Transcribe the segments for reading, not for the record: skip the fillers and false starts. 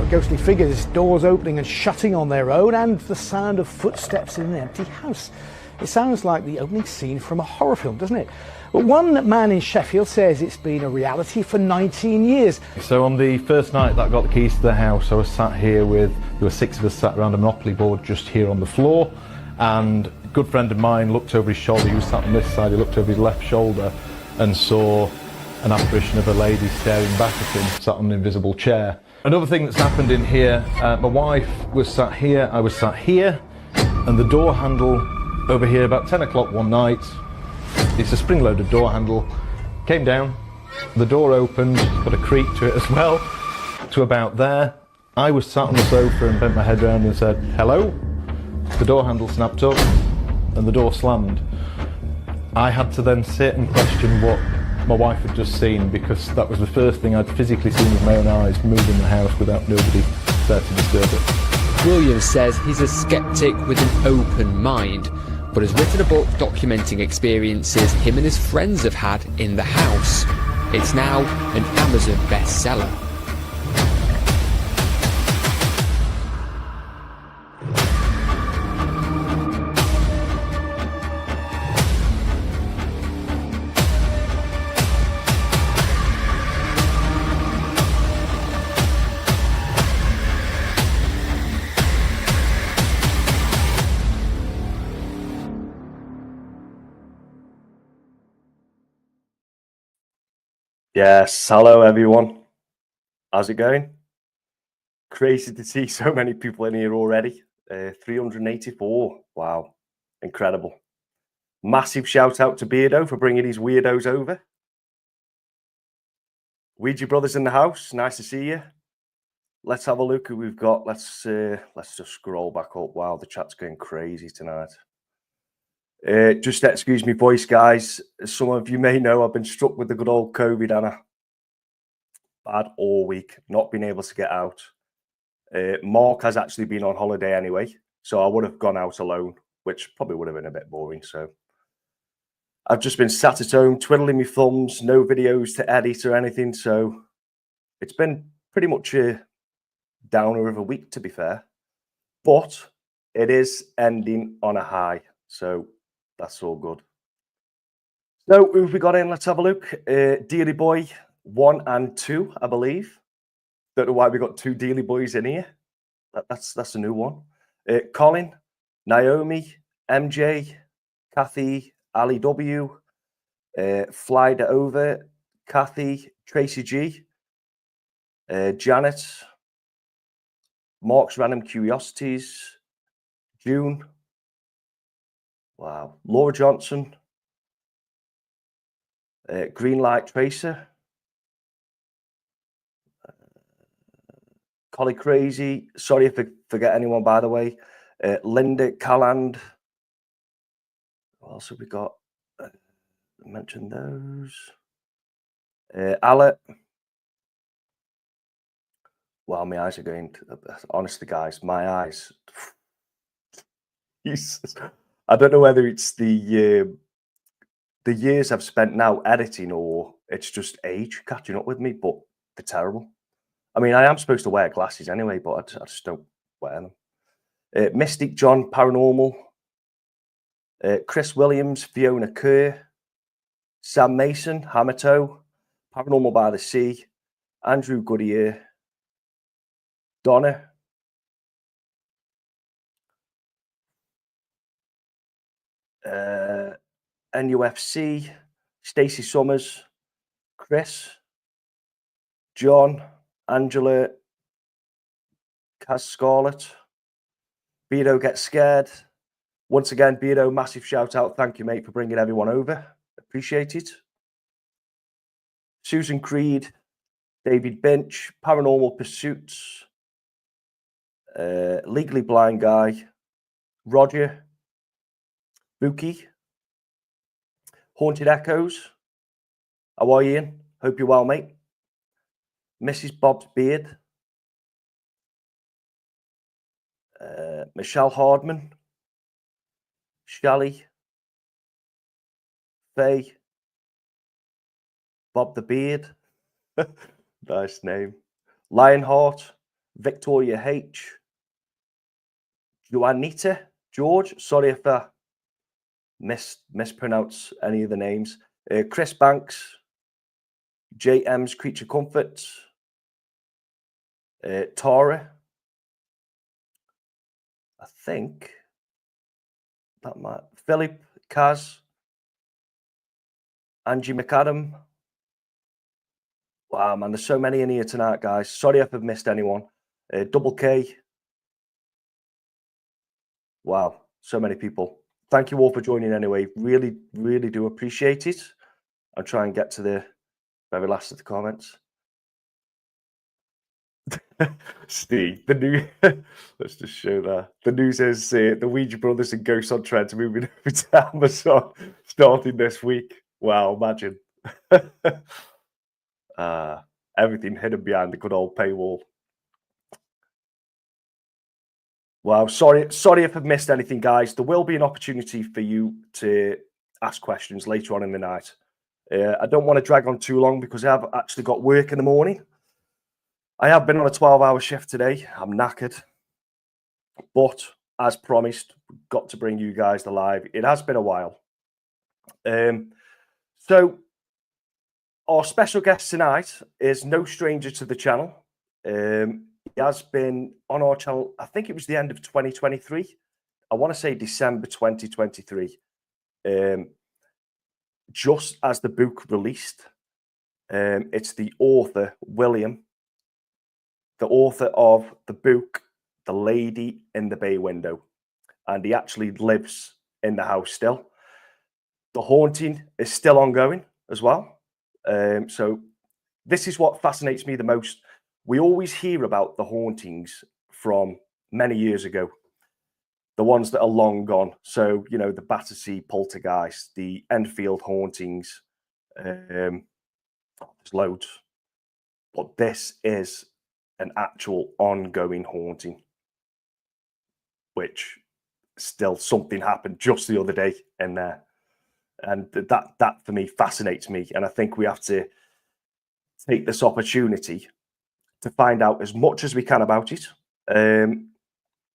ghostly figures, doors opening and shutting on their own, and the sound of footsteps in an empty house. It sounds like the opening scene from a horror film, doesn't it? But one man in Sheffield says it's been a reality for 19 years. So on the first night that I got the keys to the house, I was sat here there were 6 of us sat around a Monopoly board just here on the floor, and a good friend of mine looked over his shoulder. He was sat on this side, he looked over his left shoulder and saw an apparition of a lady staring back at him, sat on an invisible chair. Another thing that's happened in here, my wife was sat here, I was sat here, and the door handle over here about 10 o'clock one night, it's a spring-loaded door handle, came down, the door opened, got a creak to it as well, to about there. I was sat on the sofa and bent my head around and said, hello? The door handle snapped up and the door slammed. I had to then sit and question what my wife had just seen, because that was the first thing I'd physically seen with my own eyes move in the house without nobody there to disturb it. Williams says he's a skeptic with an open mind, but has written a book documenting experiences him and his friends have had in the house. It's now an Amazon bestseller. Yes, hello everyone. How's it going? Crazy to see so many people in here already. 384. Wow, incredible. Massive shout out to Beardo for bringing these weirdos over. Ouija Brothers in the house. Nice to see you. Let's have a look who we've got. Let's just scroll back up. Wow, the chat's going crazy tonight. Just excuse me voice, guys. As some of you may know, I've been struck with the good old COVID, Anna. Bad all week, not been able to get out. Mark has actually been on holiday anyway, so I would have gone out alone, which probably would have been a bit boring. So I've just been sat at home, twiddling my thumbs, no videos to edit or anything. So it's been pretty much a downer of a week, to be fair. But it is ending on a high, so that's all good. So who have we got in? Let's have a look. Dearly Boy 1 and 2, I believe. Don't know why we got 2 Dearly Boys in here. That's a new one. Colin, Naomi, MJ, Kathy, Ali W, Flyed Over, Kathy, Tracy G, Janet, Mark's Random Curiosities, June. Wow. Laura Johnson. Green Light Tracer. Collie Crazy. Sorry if I forget anyone, by the way. Linda Calland. What else have we got? Mention those. Alec. Wow, my eyes are going. Honestly, guys, my eyes. Jesus. I don't know whether it's the years I've spent now editing or it's just age catching up with me, but they're terrible. I mean, I am supposed to wear glasses anyway, but I just don't wear them. Mystic John, Paranormal. Chris Williams, Fiona Kerr. Sam Mason, Hamato. Paranormal by the Sea. Andrew Goodyear. Donna. NUFC, Stacey Summers, Chris, John, Angela, Kaz Scarlett, Beardo Gets Scared. Once again, Beardo, massive shout out. Thank you, mate, for bringing everyone over. Appreciate it. Susan Creed, David Binch, Paranormal Pursuits, Legally Blind Guy, Roger, Buki, Haunted Echoes. How are you, Ian? Hope you're well, mate. Mrs. Bob's Beard. Michelle Hardman. Shally. Faye. Bob the Beard. Nice name. Lionheart. Victoria H. Juanita George. Sorry if I mispronounce any of the names. Chris Banks. JM's Creature Comforts. Tara. I think that might. Philip, Kaz. Angie McAdam. Wow, man, there's so many in here tonight, guys. Sorry if I've missed anyone. Double K. Wow, so many people. Thank you all for joining anyway. Really, really do appreciate it. I'll try and get to the very last of the comments. Steve, the new let's just show that. The news is the Ouija Brothers and Ghosts on Trent are moving over to Amazon starting this week. Wow, imagine. Everything hidden behind the good old paywall. Wow, sorry if I've missed anything, guys. There will be an opportunity for you to ask questions later on in the night. I don't want to drag on too long because I've actually got work in the morning. I have been on a 12-hour shift today. I'm knackered. But as promised, we've got to bring you guys the live. It has been a while. So our special guest tonight is no stranger to the channel. He has been on our channel, I think it was the end of 2023. I want to say December 2023. Just as the book released. It's the author, William, the author of the book, The Lady in the Bay Window. And he actually lives in the house still. The haunting is still ongoing as well. So this is what fascinates me the most. We always hear about the hauntings from many years ago. The ones that are long gone. So, you know, the Battersea poltergeist, the Enfield hauntings. There's loads. But this is an actual ongoing haunting. Which still something happened just the other day in there. And that for me fascinates me. And I think we have to take this opportunity to find out as much as we can about it.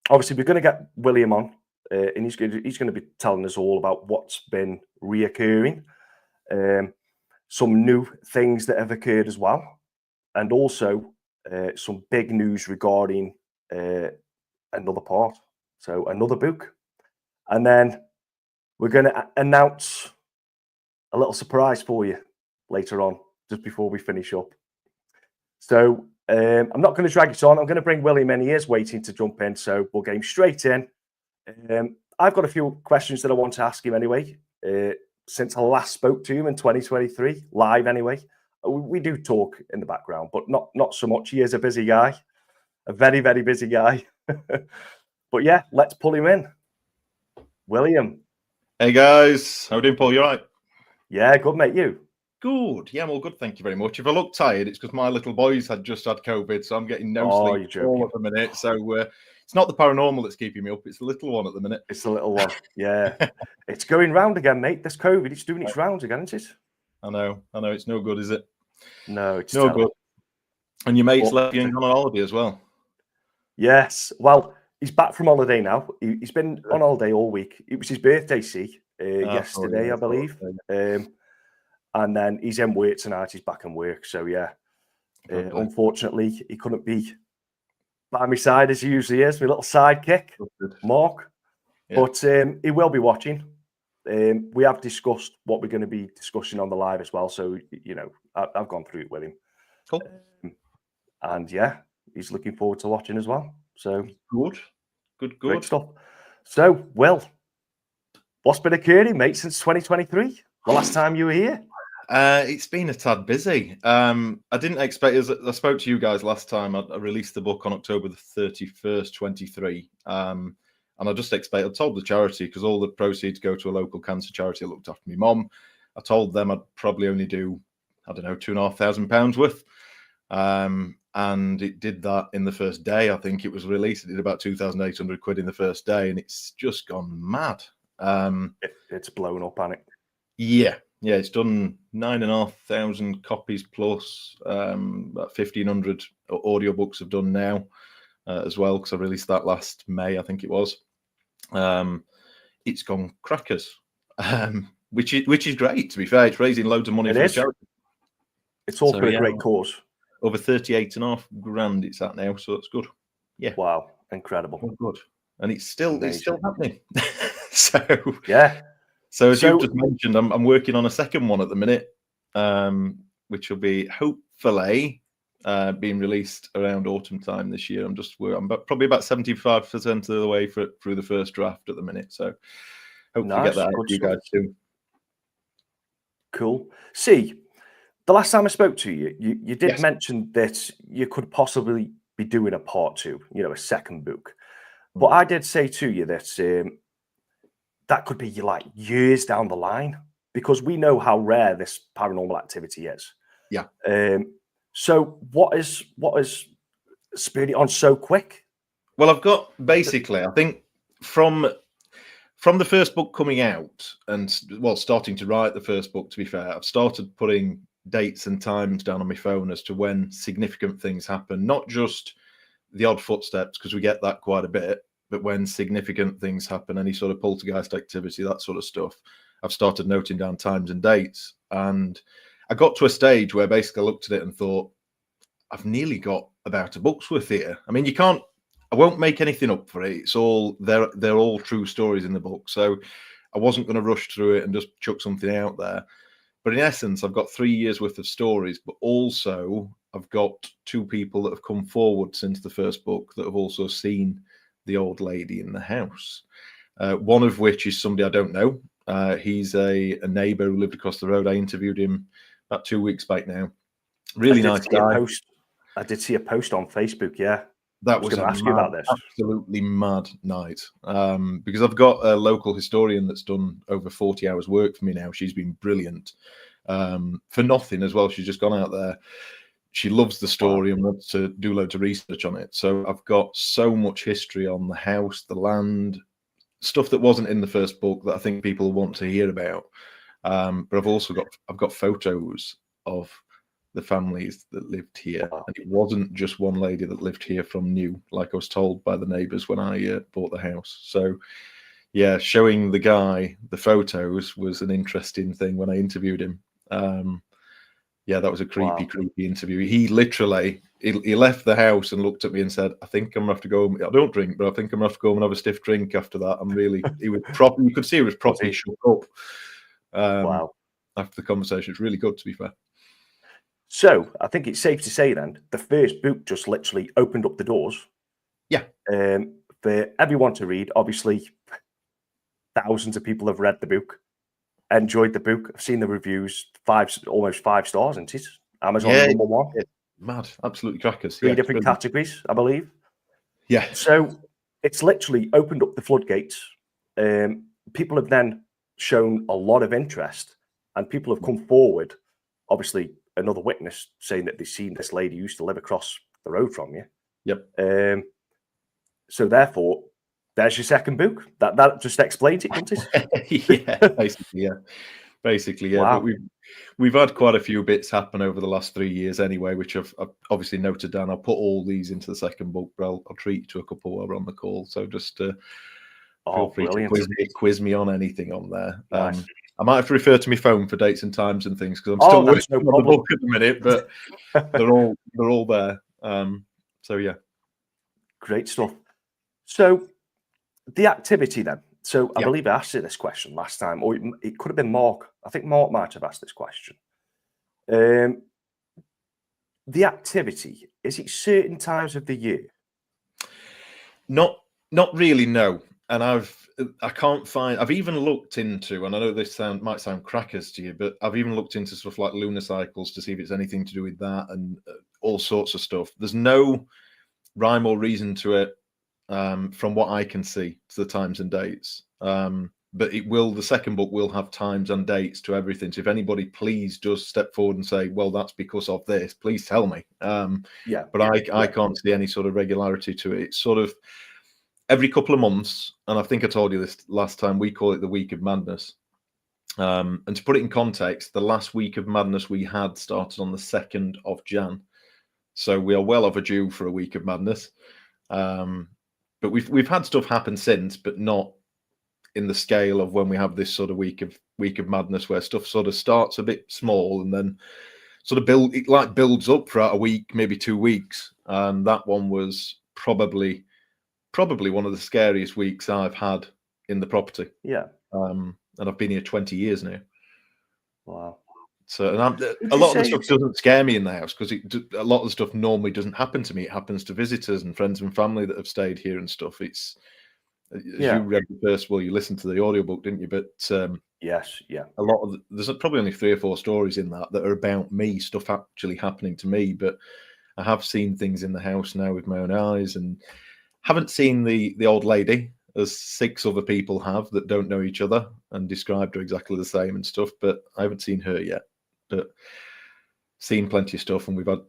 Obviously, we're going to get William on, and he's going to be telling us all about what's been reoccurring, some new things that have occurred as well, and also some big news regarding another part, so another book. And then we're going to announce a little surprise for you later on, just before we finish up. So I'm not going to drag it on. I'm going to bring William in. He is waiting to jump in, so we'll get him straight in. I've got a few questions that I want to ask him anyway. Since I last spoke to him in 2023, live anyway. We do talk in the background, but not so much. He is a busy guy, a very, very busy guy. But yeah, let's pull him in. William. Hey guys, how are you doing, Paul? You all right? Yeah, good, mate. You? Good. Yeah, I'm all good. Thank you very much. If I look tired, it's because my little boys had just had COVID, so I'm getting no sleep all at the minute. So it's not the paranormal that's keeping me up; it's the little one at the minute. It's the little one. Yeah, it's going round again, mate. This COVID, it's doing its rounds again, isn't it? I know. It's no good, is it? No, it's no good. And your mate's left you on holiday as well. Yes. Well, he's back from holiday now. He's been on holiday all week. It was his birthday, yesterday, I believe. And then he's in work tonight. He's back in work. So, yeah, unfortunately, he couldn't be by my side as he usually is. My little sidekick, Mark. Yeah. But he will be watching. We have discussed what we're going to be discussing on the live as well. So, you know, I've gone through it with him. Cool. And, yeah, he's looking forward to watching as well. So, good. Great stuff. So, Will, what's been occurring, mate, since 2023? The last time you were here? It's been a tad busy. I didn't expect, as I spoke to you guys last time, I released the book on October the 31st, 23. And I just expected, I told the charity, because all the proceeds go to a local cancer charity that looked after my mum. I told them I'd probably only do, I don't know, £2,500 worth. And it did that in the first day. I think it was released. It did about 2,800 quid in the first day, and it's just gone mad. It's blown up, hasn't it? Yeah, it's done 9,500 copies plus. About 1,500 audiobooks have done now. as well, because I released that last May, I think it was. It's gone crackers, which is great. To be fair, it's raising loads of money for the charity. It's all for a great cause. Over 38.5 grand it's at now, so it's good. Yeah. Wow, incredible. Oh, good. And it's still happening. So yeah. So as you've just mentioned, I'm working on a second one at the minute, which will be hopefully being released around autumn time this year. I'm probably about 75% of the way through the first draft at the minute. So hopefully get that out to you guys soon. Cool. See, the last time I spoke to you, you did mention that you could possibly be doing a part 2, a second book. But I did say to you that that could be like years down the line, because we know how rare this paranormal activity is. Yeah. So what is spurred it on so quick? Well, I've got basically, I think from the first book coming out and starting to write the first book, to be fair, I've started putting dates and times down on my phone as to when significant things happen, not just the odd footsteps, because we get that quite a bit, but when significant things happen, any sort of poltergeist activity, that sort of stuff, I've started noting down times and dates. And I got to a stage where basically I looked at it and thought, I've nearly got about a book's worth here. I mean, I won't make anything up for it. It's all, they're all true stories in the book. So I wasn't going to rush through it and just chuck something out there. But in essence, I've got 3 years worth of stories, but also I've got 2 people that have come forward since the first book that have also seen the old lady in the house. One of which is somebody I don't know. He's a neighbour who lived across the road. I interviewed him about 2 weeks back now. Really nice guy. I did see a post on Facebook. Yeah. That was going to ask you about this. Absolutely mad night. Because I've got a local historian that's done over 40 hours work for me now. She's been brilliant. For nothing as well. She's just gone out there. She loves the story and wants to do loads of research on it. So I've got so much history on the house, the land, stuff that wasn't in the first book that I think people want to hear about. But I've also got photos of the families that lived here. And it wasn't just one lady that lived here from new, like I was told by the neighbours when I bought the house. So yeah, showing the guy the photos was an interesting thing when I interviewed him. Yeah, that was a creepy interview. He literally, he left the house and looked at me and said, I think I'm going to have to go. I don't drink, but I think I'm going to have to go and have a stiff drink after that. I'm really, he was proper, you could see he was properly shook up. After the conversation. It's really good, to be fair. So I think it's safe to say then, the first book just literally opened up the doors. Yeah. For everyone to read. Obviously, thousands of people have read the book, enjoyed the book. I've seen the reviews, almost 5 stars, isn't it? Amazon #1. Yeah. Mad, absolutely crackers. 3 different categories, I believe. Yeah. So it's literally opened up the floodgates. People have then shown a lot of interest, and people have come forward. Obviously, another witness saying that they've seen this lady who used to live across the road from you. Yep. So therefore, there's your second book. That just explains it, doesn't it? Basically, yeah. Wow. But we've had quite a few bits happen over the last 3 years anyway, which I've obviously noted down. I'll put all these into the second book, but I'll treat you to a couple while we're on the call. So just feel free to quiz me on anything on there. Nice. I might have to refer to my phone for dates and times and things because I'm still working on the book at the minute, but they're all there. So yeah, great stuff. So the activity then. So I believe I asked you this question last time, or it could have been Mark. I think Mark might have asked this question. The activity, is it certain times of the year? Not really, no. And I can't find. I've even looked into, and I know this might sound crackers to you, but I've even looked into stuff like lunar cycles to see if it's anything to do with that and all sorts of stuff. There's no rhyme or reason to it from what I can see to the times and dates. But the second book will have times and dates to everything. So if anybody please just step forward and say, well, that's because of this, please tell me. But I can't see any sort of regularity to it. It's sort of every couple of months, and I think I told you this last time, we call it the Week of Madness. And to put it in context, the last Week of Madness we had started on the 2nd of Jan. So we are well overdue for a Week of Madness. But we've had stuff happen since, but not in the scale of when we have this sort of week of madness where stuff sort of starts a bit small and then sort of builds up throughout a week, maybe 2 weeks. And that one was probably one of the scariest weeks I've had in the property. Yeah. And I've been here 20 years now. Wow. So, and a lot of the stuff doesn't scare me in the house because a lot of the stuff normally doesn't happen to me. It happens to visitors and friends and family that have stayed here and stuff. It's, as you read the first, well, you listened to the audiobook, didn't you? But yes, yeah. A lot of there's probably only 3 or 4 stories in that are about me, stuff actually happening to me. But I have seen things in the house now with my own eyes, and haven't seen the old lady, as 6 other people have that don't know each other and described her exactly the same and stuff. But I haven't seen her yet. But seen plenty of stuff, and we've had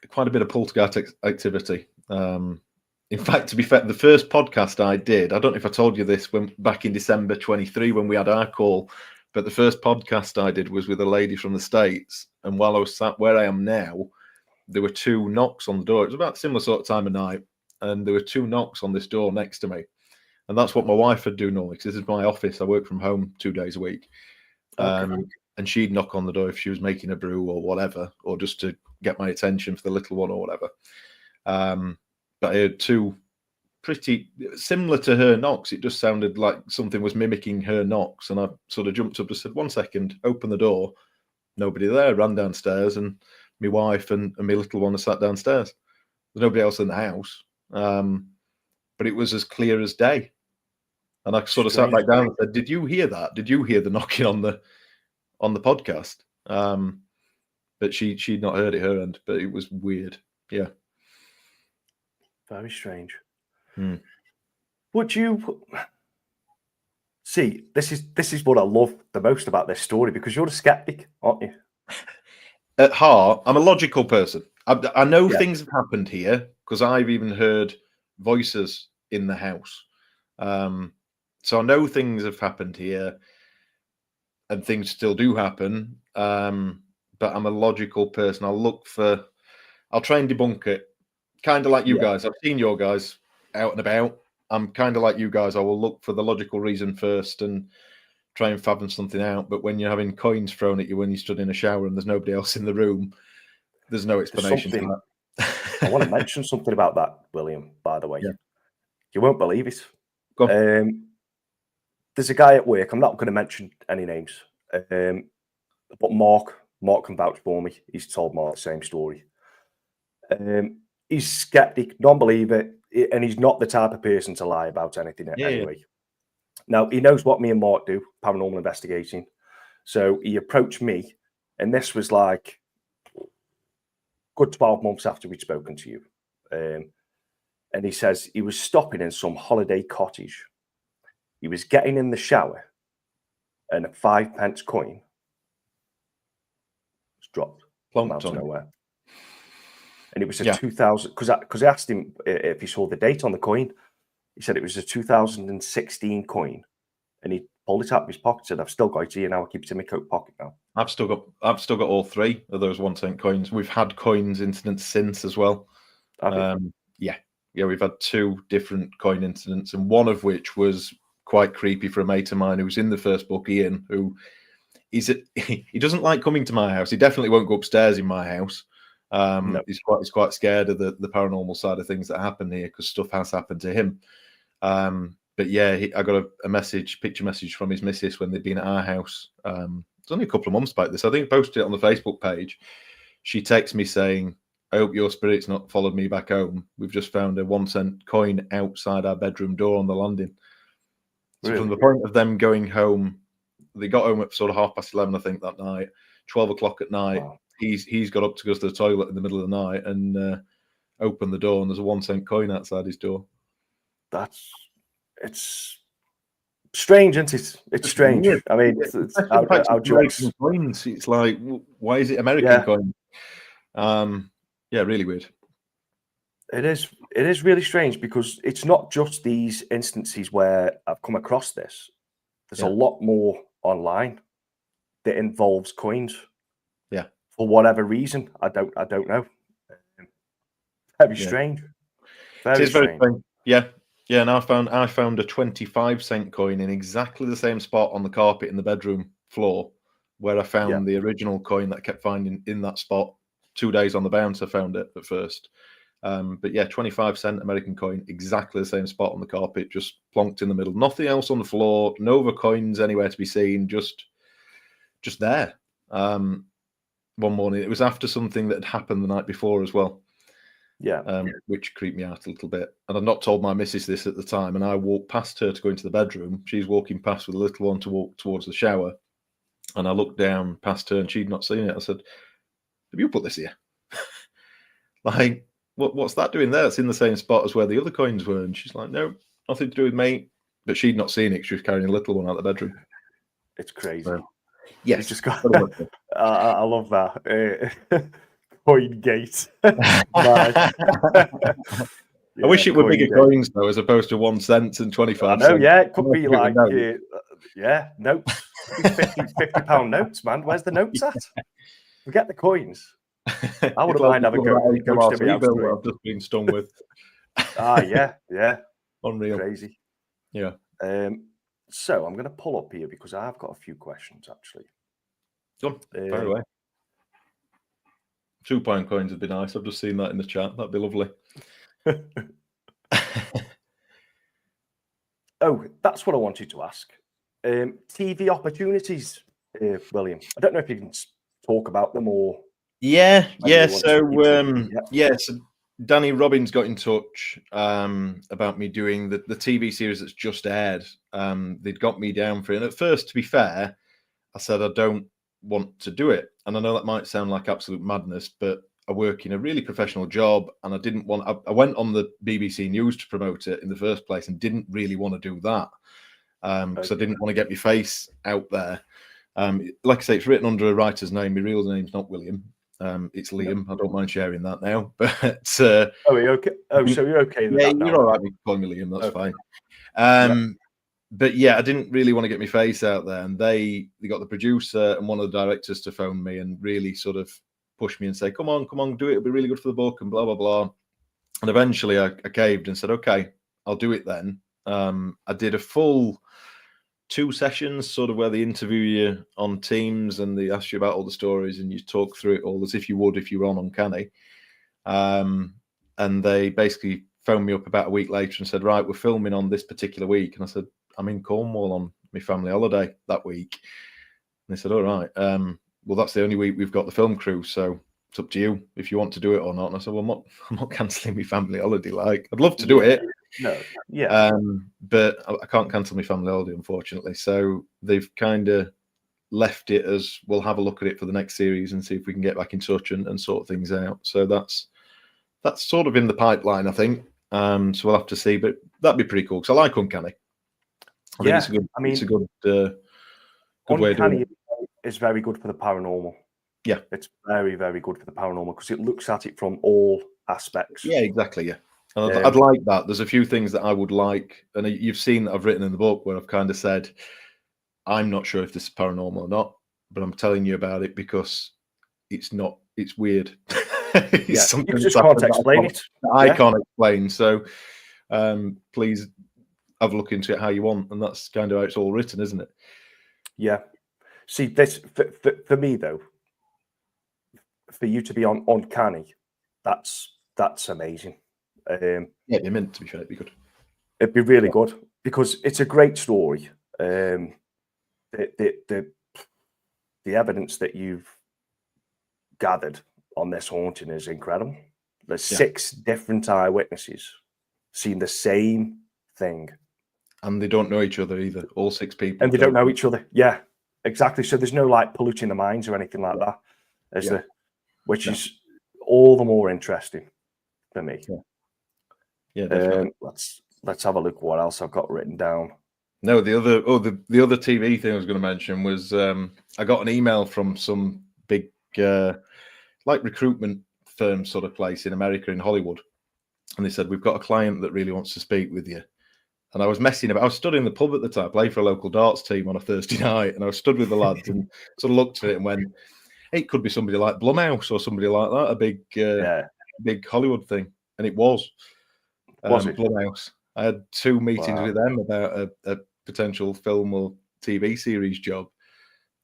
quite a bit of poltergeist activity. In fact, to be fair, the first podcast I did, I don't know if I told you this back in December 23 when we had our call, but the first podcast I did was with a lady from the States. And while I was sat where I am now, there were 2 knocks on the door. It was about a similar sort of time of night. And there were 2 knocks on this door next to me. And that's what my wife would do normally, because this is my office. I work from home 2 days a weck. Okay. And she'd knock on the door if she was making a brew or whatever, or just to get my attention for the little one or whatever. But I heard 2 pretty similar to her knocks. It just sounded like something was mimicking her knocks. And I sort of jumped up and said, 1 second, open the door. Nobody there, ran downstairs, and my wife and my little one are sat downstairs. There's nobody else in the house. But it was as clear as day. And I sort of sat back down and said, did you hear that? Did you hear the knocking on the podcast? But she'd not heard it her end, but it was weird. Yeah. Very strange. Hmm. Would you see? This is what I love the most about this story, because you're a skeptic, aren't you? At heart, I'm a logical person. I know things have happened here because I've even heard voices in the house. So I know things have happened here, and things still do happen. But I'm a logical person. I'll try and debunk it. Kind of like you guys. I've seen your guys out and about. I'm kind of like you guys. I will look for the logical reason first and try and fathom something out. But when you're having coins thrown at you when you stood in a shower and there's nobody else in the room, there's no explanation for that. I want to mention something about that, William, by the way. Yeah. You won't believe it. Go on. There's a guy at work. I'm not going to mention any names. But Mark can vouch for me. He's told Mark the same story. He's skeptic, non-believer, and he's not the type of person to lie about anything anyway. Now, he knows what me and Mark do, paranormal investigating. So he approached me, and this was like good 12 months after we'd spoken to you. And he says he was stopping in some holiday cottage. He was getting in the shower, and a 5p coin was dropped out of nowhere. And it was a 2000, because I asked him if he saw the date on the coin. He said it was a 2016 coin, and he pulled it out of his pocket. Said, "I've still got it here now. I keep it in my coat pocket now." I've still got all 3 of those 1-cent coins. We've had coins incidents since as well. We've had 2 different coin incidents, and one of which was quite creepy for a mate of mine who was in the first book, Ian, who he doesn't like coming to my house. He definitely won't go upstairs in my house. No. He's quite scared of the paranormal side of things that happen here because stuff has happened to him. But yeah, I got a picture message from his missus when they'd been at our house. It's only a couple of months back. I think I posted it on the Facebook page. She texts me saying, "I hope your spirit's not followed me back home. We've just found a 1-cent coin outside our bedroom door on the landing." So really? From the point of them going home, they got home at sort of 11:30, I think, that night. 12 o'clock at night. Wow. He's got up to go to the toilet in the middle of the night and opened the door, and there's a 1-cent coin outside his door. It's strange, isn't it? It's strange. Yeah. I mean, it's American coins. It's like, why is it American coin? Really weird. It is really strange because it's not just these instances where I've come across this. There's a lot more online that involves coins. Yeah. For whatever reason, I don't know. Very strange. Very strange. Yeah. Yeah, and I found a 25-cent coin in exactly the same spot on the carpet in the bedroom floor where I found the original coin that I kept finding in that spot. 2 days on the bounce, I found it at first. But yeah, 25-cent American coin, exactly the same spot on the carpet, just plonked in the middle. Nothing else on the floor, no other coins anywhere to be seen, just there. One morning, it was after something that had happened the night before as well. Which creeped me out a little bit. And I'd not told my missus this at the time, and I walked past her to go into the bedroom. She's walking past with a little one to walk towards the shower. And I looked down past her and she'd not seen it. I said, "Have you put this here?" Like, what's that doing there? It's in the same spot as where the other coins were. And she's like, "No, nothing to do with me." But she'd not seen it. She was carrying a little one out of the bedroom. It's crazy. Yes. It's just got, I love that. Coin gate. I wish it were bigger coins, though, as opposed to 1 cent and 25 cents. cents. Yeah, it could be like, notes. £50 notes, man. Where's the notes at? Forget the coins. I wouldn't mind having a go. I've just been stung with. Yeah. Unreal. Crazy. Yeah. So I'm going to pull up here because I've got a few questions, actually. Go on, fire away. £2 coins would be nice. I've just seen that in the chat. That'd be lovely. Oh, that's what I wanted to ask. TV opportunities, William. I don't know if you can talk about them or. So Danny Robbins got in touch about me doing the TV series that's just aired. They'd got me down for it. And at first, to be fair, I said I don't want to do it. And I know that might sound like absolute madness, but I work in a really professional job and I didn't want, I went on the BBC News to promote it in the first place and didn't really want to do that because I didn't want to get my face out there. Like I say, it's written under a writer's name. My real name's not William. It's Liam. I don't mind sharing that now. But are you okay? Oh, so you're okay with that now? You're all right with calling me Liam. That's fine. But yeah, I didn't really want to get my face out there. And they got the producer and one of the directors to phone me and really sort of push me and say, come on, do it. It'll be really good for the book and blah, blah, blah. And eventually I caved and said, okay, I'll do it then. I did a full 2 sessions, sort of where they interview you on Teams and they ask you about all the stories and you talk through it all as if you would if you were on Uncanny. And they basically phoned me up about a week later and said, right, we're filming on this particular week. And I said, I'm in Cornwall on my family holiday that week. And they said, all right, well, that's the only week we've got the film crew, so it's up to you if you want to do it or not. And I said, well, I'm not cancelling my family holiday. Like, I'd love to do it. No, yeah. But I can't cancel my family holiday, unfortunately. So they've kind of left it as we'll have a look at it for the next series and see if we can get back in touch and sort things out. So that's sort of in the pipeline, I think. So we'll have to see, but that'd be pretty cool because I like Uncanny. I think it's a good way of doing it. It's very good for the paranormal. Yeah. It's very, very good for the paranormal because it looks at it from all aspects. Yeah, exactly. Yeah. And I'd like that. There's a few things that I would like, and you've seen that I've written in the book where I've kind of said, I'm not sure if this is paranormal or not, but I'm telling you about it because it's not, it's weird. It's something you just can't explain it. I can't explain. So please have a look into it how you want. And that's kind of how it's all written, isn't it? Yeah. See, this for me though, for you to be on Uncanny, that's amazing. Yeah, it'd be meant to be fair, it'd be good. It'd be really good because it's a great story. The evidence that you've gathered on this haunting is incredible. There's 6 different eyewitnesses seen the same thing. And they don't know each other either, all 6 people. And they don't know each other. Yeah, exactly. So there's no like polluting the minds or anything like that, is there? Which is all the more interesting for me. Yeah, definitely. Let's have a look what else I've got written down. No, the other TV thing I was going to mention was I got an email from some big like recruitment firm sort of place in America, in Hollywood, and they said, we've got a client that really wants to speak with you. And I was messing about. I was stood in the pub at the time, playing for a local darts team on a Thursday night, and I was stood with the lads and sort of looked at it and went, hey, it could be somebody like Blumhouse or somebody like that, a big Hollywood thing. And it was. Was it? Blumhouse. I had 2 meetings Wow. with them about a potential film or TV series job.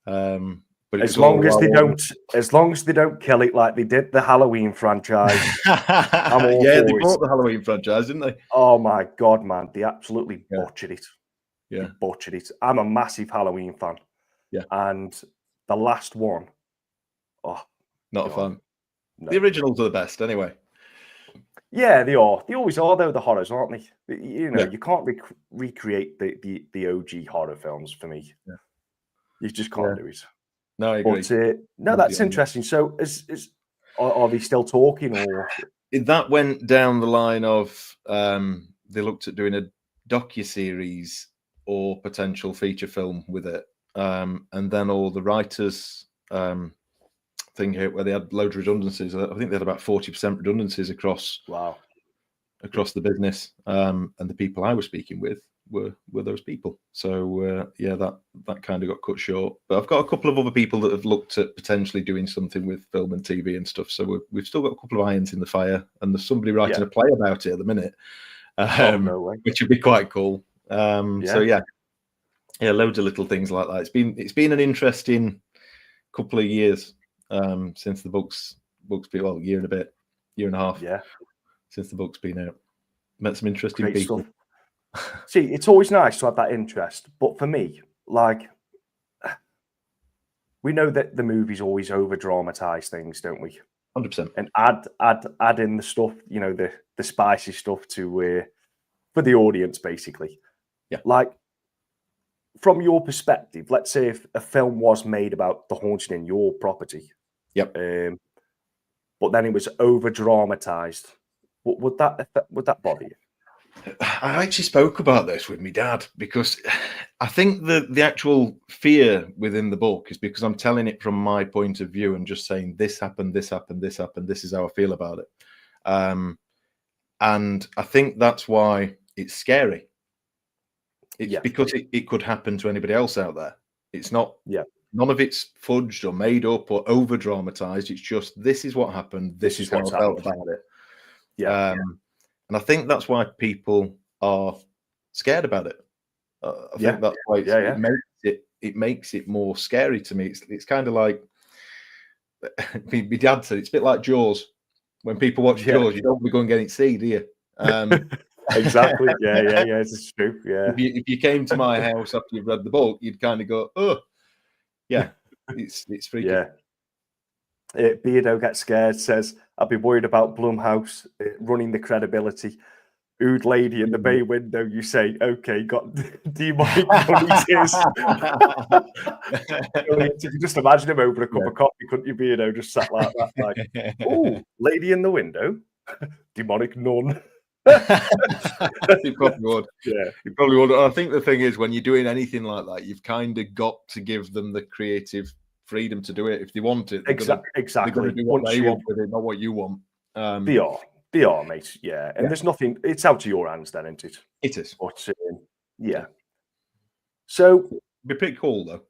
But it As was long all as they while- don't kill it like they did the Halloween franchise. I'm all yeah, for they it. bought the Halloween franchise, didn't they? Oh my god, man! They absolutely Yeah. butchered it. Yeah. They butchered it. I'm a massive Halloween fan. Yeah. And the last one, oh, Not a God. fan. No. The originals are the best, anyway. Yeah, they are. They always are, though, the horrors, aren't they? You know, Yeah. you can't recreate the OG horror films for me. Yeah. You just can't Yeah. do it. No, I agree. But no, that's interesting. So, are they still talking, or That went down the line of they looked at doing a docu-series or potential feature film with it, and then all the writers thing here where they had loads of redundancies. I think they had about 40% redundancies across the business, and the people I was speaking with were those people. So yeah, that kind of got cut short. But I've got a couple of other people that have looked at potentially doing something with film and TV and stuff. So we've still got a couple of irons in the fire, and there's somebody writing a play about it at the minute, no way. which would be quite cool. So yeah, loads of little things like that. It's been an interesting couple of years since the book's been, well, year and a half. Yeah, since the book's been out. Met some interesting great people. stuff. See, it's always nice to have that interest, but for me, like, we know that the movies always over dramatize things, don't we? 100%. And add in the stuff, you know, the spicy stuff to for the audience, basically. Yeah. Like, from your perspective, let's say if a film was made about the haunting in your property, Yep. but then it was over dramatized, would that bother you? I actually spoke about this with my dad because I think the actual fear within the book is because I'm telling it from my point of view and just saying this happened, this happened, this happened, this is how I feel about it. And I think that's why it's scary. It's because it could happen to anybody else out there. It's not, none of it's fudged or made up or over dramatized. It's just, this is what happened. This is how I felt about it. Yeah. And I think that's why people are scared about it. I think that's why it makes it more scary to me. It's kind of like my dad said, it's a bit like Jaws. When people watch Jaws, you don't go and get it see, do you? Exactly. Yeah. It's true. Yeah. If you came to my house after you've read the book, you'd kind of go, oh, yeah, it's freaky. Yeah. Beardo Gets Scared says, I'd be worried about Blumhouse running the credibility. Ood lady in the bay window, you say, okay, got demonic bunnies. You can just imagine him over a cup of coffee, couldn't you, Beardo? Just sat like that, like, oh, lady in the window, demonic nun. You probably would. Yeah, you probably would. I think the thing is, when you're doing anything like that, you've kind of got to give them the creative freedom to do it. If they want it, exactly. They're going to do what they want with it, not what you want. They are, mate. Yeah, and there's nothing. It's out of your hands, then, isn't it? It is. But yeah. So it'd be pretty cool, though.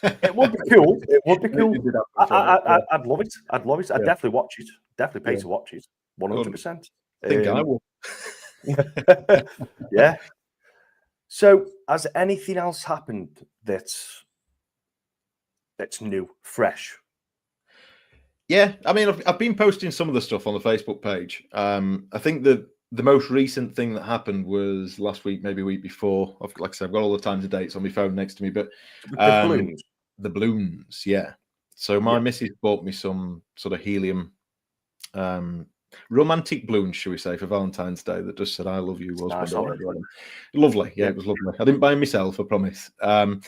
It would be cool. It would be cool. I'd love it. I'd love it. I'd definitely watch it. Definitely pay to watch it. 100%. I think I will. Yeah. So, has anything else happened that's new, fresh? Yeah, I mean, I've been posting some of the stuff on the Facebook page. I think the most recent thing that happened was last week, maybe a week before. Like I said, I've got all the times and dates on my phone next to me. But the balloons, yeah. So my missus bought me some sort of helium romantic balloons, shall we say, for Valentine's Day that just said, I love you, husband. Lovely. Yeah, it was lovely. I didn't buy them myself, I promise. And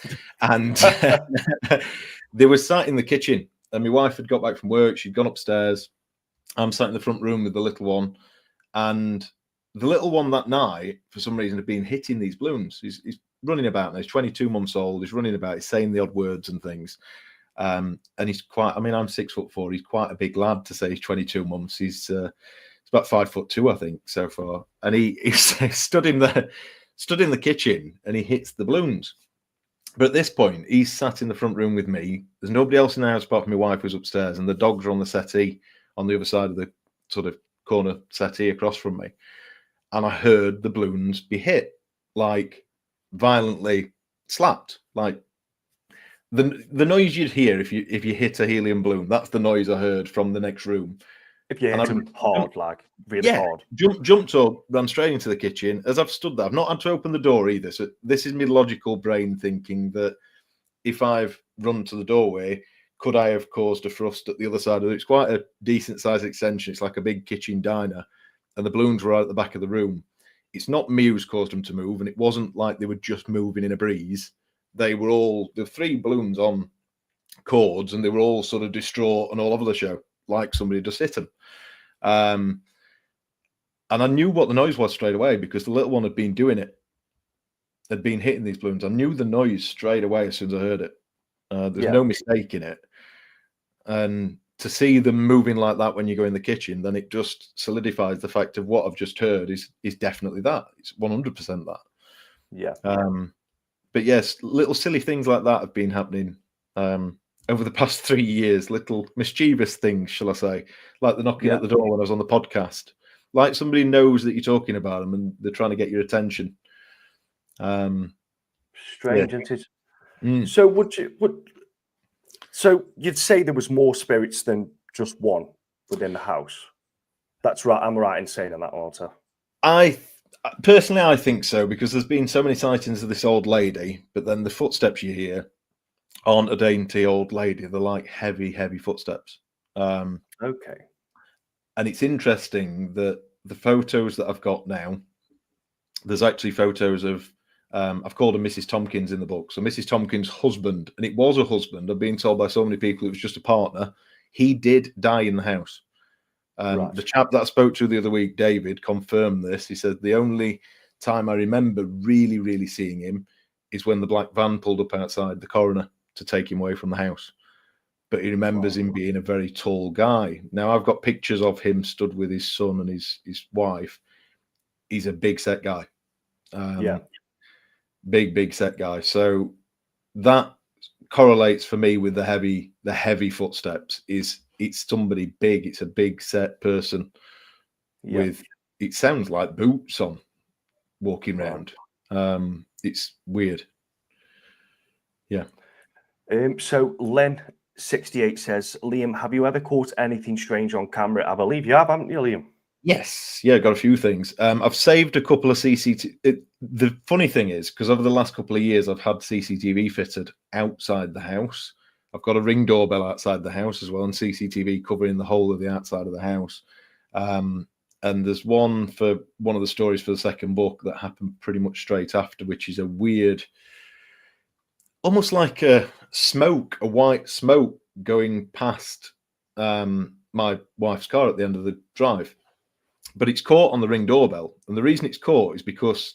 they were sat in the kitchen. And my wife had got back from work. She'd gone upstairs. I'm sat in the front room with the little one. And the little one that night, for some reason, had been hitting these balloons. He's running about now. He's 22 months old. He's running about. He's saying the odd words and things. And he's quite, I mean, I'm 6'4". He's quite a big lad to say he's 22 months. He's about 5'2", I think, so far. And he stood in the kitchen and he hits the balloons. But at this point, he's sat in the front room with me. There's nobody else in the house apart from my wife who's upstairs, and the dogs are on the settee on the other side of the sort of corner settee across from me. and I heard the balloons be hit, like violently slapped, like the noise you'd hear if you hit a helium balloon. That's the noise I heard from the next room. If you And hit I them hard, like really hard. Jumped up, ran straight into the kitchen. As I've stood there, I've not had to open the door either. So this is my logical brain thinking that if I've run to the doorway, could I have caused a thrust at the other side of it? It's quite a decent sized extension. It's like a big kitchen diner, and the balloons were out at the back of the room. It's not me who's caused them to move, and it wasn't like they were just moving in a breeze. There were 3 balloons on cords, and they were all sort of distraught and all over the show, like somebody just hit them. And I knew what the noise was straight away because the little one had been doing it, had been hitting these balloons. I knew the noise straight away as soon as I heard it. There's no mistake in it. And to see them moving like that when you go in the kitchen, then it just solidifies the fact of what I've just heard is definitely that. It's 100% that. Yeah. But yes, little silly things like that have been happening over the past 3 years, little mischievous things, shall I say, like the knocking at the door when I was on the podcast. Like somebody knows that you're talking about them and they're trying to get your attention. Strange, isn't it? So so you'd say there was more spirits than just one within the house? That's right. I'm right in saying that, Walter. Personally, I think so, because there's been so many sightings of this old lady, but then the footsteps you hear aren't a dainty old lady. They're like heavy, heavy footsteps. Okay. And it's interesting that the photos that I've got now, there's actually photos of, I've called her Mrs. Tompkins in the book. So Mrs. Tompkins' husband, and it was a husband, I've been told by so many people it was just a partner. He did die in the house. The chap that I spoke to the other week, David, confirmed this. He said the only time I remember really, really seeing him is when the black van pulled up outside the coroner to take him away from the house. But he remembers him being a very tall guy. Now, I've got pictures of him stood with his son and his wife. He's a big set guy. Big set guy. So that correlates for me with the heavy footsteps. It's somebody big. It's a big set person with, it sounds like boots on walking around. It's weird. Yeah. So Len 68 says, Liam, have you ever caught anything strange on camera? I believe you have, haven't you, Liam? Yes. Yeah, got a few things. I've saved a couple of CCTV. The funny thing is, because over the last couple of years, I've had CCTV fitted outside the house. I've got a Ring doorbell outside the house as well, and CCTV covering the whole of the outside of the house. And there's one for one of the stories for the second book that happened pretty much straight after, which is a weird, almost like a white smoke going past my wife's car at the end of the drive. But it's caught on the Ring doorbell. And the reason it's caught is because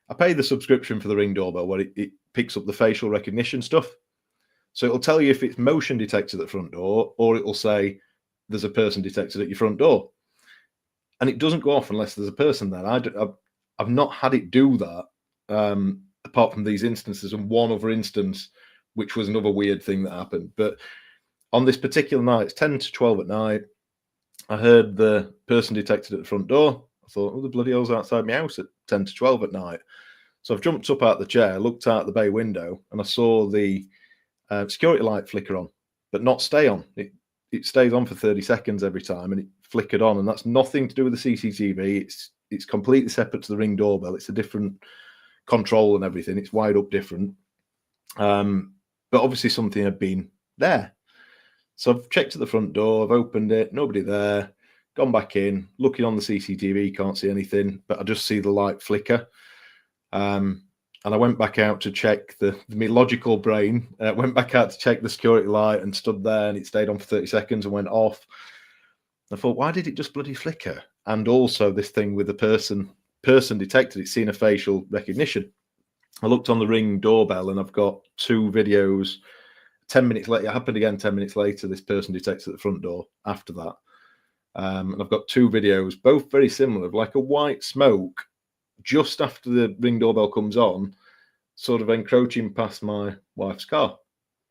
I pay the subscription for the Ring doorbell where it picks up the facial recognition stuff. So it'll tell you if it's motion detected at the front door, or it'll say there's a person detected at your front door. And it doesn't go off unless there's a person there. I've not had it do that, apart from these instances and one other instance, which was another weird thing that happened. But on this particular night, it's 10 to 12 at night, I heard the person detected at the front door. I thought, oh, the bloody hell's outside my house at 10 to 12 at night. So I've jumped up out the chair, looked out the bay window, and I saw the security light flicker on, but not stay on. It stays on for 30 seconds every time, and it flickered on. And that's nothing to do with the CCTV. It's completely separate to the Ring doorbell. It's a different control and everything. It's wired up different. But obviously something had been there. So I've checked at the front door, I've opened it, nobody there, gone back in, looking on the CCTV, can't see anything, but I just see the light flicker. And I went back out to check my logical brain, went back out to check the security light and stood there, and it stayed on for 30 seconds and went off. I thought, why did it just bloody flicker? And also this thing with the person detected, it's seen a facial recognition. I looked on the Ring doorbell and I've got 2 videos. 10 minutes later, it happened again 10 minutes later, this person detected at the front door after that. And I've got 2 videos, both very similar, of like a white smoke just after the Ring doorbell comes on, sort of encroaching past my wife's car.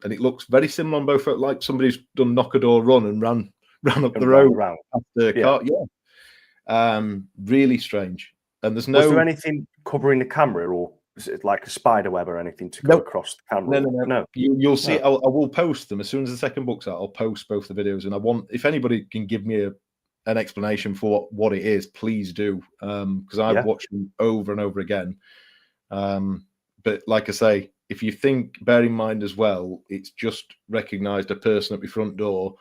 And it looks very similar on both, like somebody's done knock a door run and ran up the road past the car. Yeah. Really strange. and there's Was no. there anything covering the camera, or is it like a spider web or anything to go Nope. across the camera? No. You'll see. No. I will post them as soon as the second book's out. I'll post both the videos, and I want, if anybody can give me an explanation for what it is, please do, because I've watched them over and over again. But like I say, if you think, bear in mind as well, it's just recognised a person at my front door,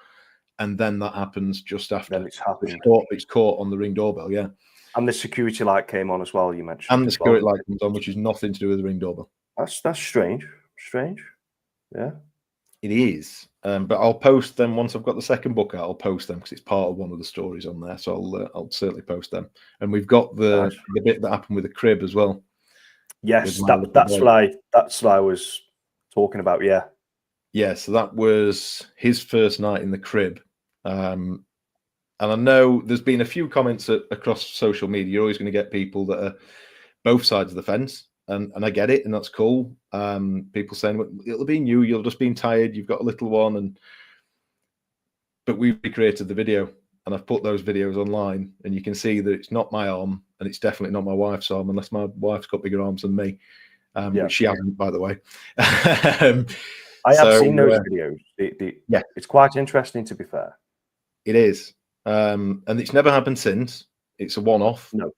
and then that happens just after. Then it's happened. It's caught on the Ring doorbell, yeah. And the security light came on as well, you mentioned. And the security light comes on, which is nothing to do with the Ring doorbell. That's strange. Strange. Yeah. It is. But I'll post them once I've got the second book out. I'll post them because it's part of one of the stories on there. So I'll certainly post them. And we've got the bit that happened with the crib as well. Yes, that's what I was talking about. Yeah. Yeah. So that was his first night in the crib. And I know there's been a few comments across social media. You're always going to get people that are both sides of the fence. And I get it, and that's cool. People saying, well, it'll be new, you'll just been tired, you've got a little one. But we've recreated the video, and I've put those videos online, and you can see that it's not my arm, and it's definitely not my wife's arm, unless my wife's got bigger arms than me, which she hasn't, by the way. I have seen those videos. It's quite interesting, to be fair. It is. And it's never happened since. It's a one-off. No.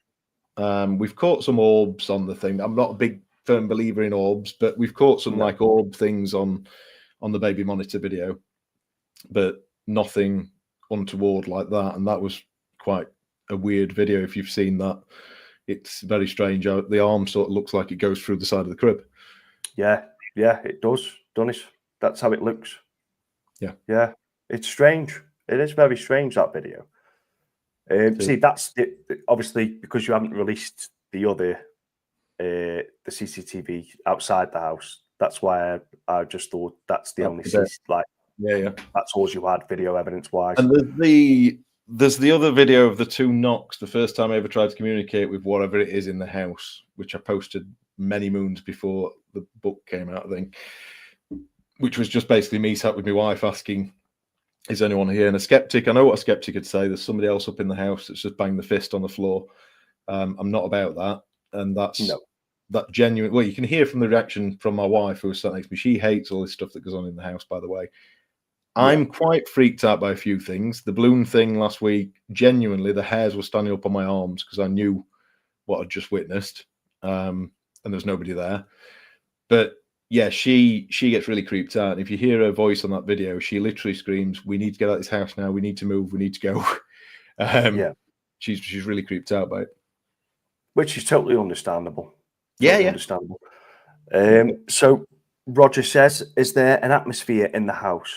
We've caught some orbs on the thing. I'm not a big firm believer in orbs, but we've caught some like orb things on the baby monitor video, but nothing untoward like that. And that was quite a weird video. If you've seen that, it's very strange. The arm sort of looks like it goes through the side of the crib. Yeah, it does. That's how it looks. Yeah, it's strange. It is very strange, that video. See, that's it. Obviously, because you haven't released the other the CCTV outside the house. That's why I just thought that's the only that's all you had video evidence wise. And there's the other video of the two knocks. The first time I ever tried to communicate with whatever it is in the house, which I posted many moons before the book came out, I think, which was just basically me sat with my wife asking, is anyone here? And a skeptic, I know what a skeptic would say. There's somebody else up in the house that's just banged the fist on the floor. I'm not about that. And that's that genuine. Well, you can hear from the reaction from my wife who was sat next to me. She hates all this stuff that goes on in the house, by the way. I'm quite freaked out by a few things. The balloon thing last week, genuinely, the hairs were standing up on my arms because I knew what I'd just witnessed. And there's nobody there. But yeah, she gets really creeped out. And if you hear her voice on that video, she literally screams, "We need to get out of this house now. We need to move. We need to go." She's really creeped out by it, which is totally understandable. Understandable. So Roger says, "Is there an atmosphere in the house?"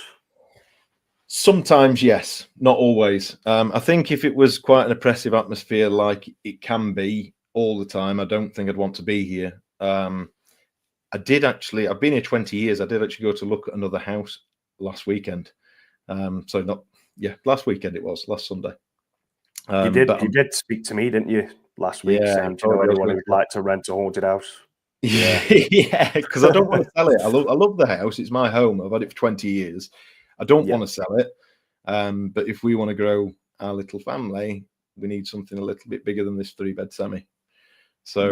Sometimes, yes, not always. I think if it was quite an oppressive atmosphere, like it can be all the time, I don't think I'd want to be here. I've been here 20 years. I did actually go to look at another house last weekend. Last weekend it was, last Sunday. You did speak to me, didn't you, last week, saying, do you know anyone who'd like to rent a haunted house? Yeah, because I don't want to sell it. I love the house. It's my home. I've had it for 20 years. I don't want to sell it. But if we want to grow our little family, we need something a little bit bigger than this 3-bed semi. So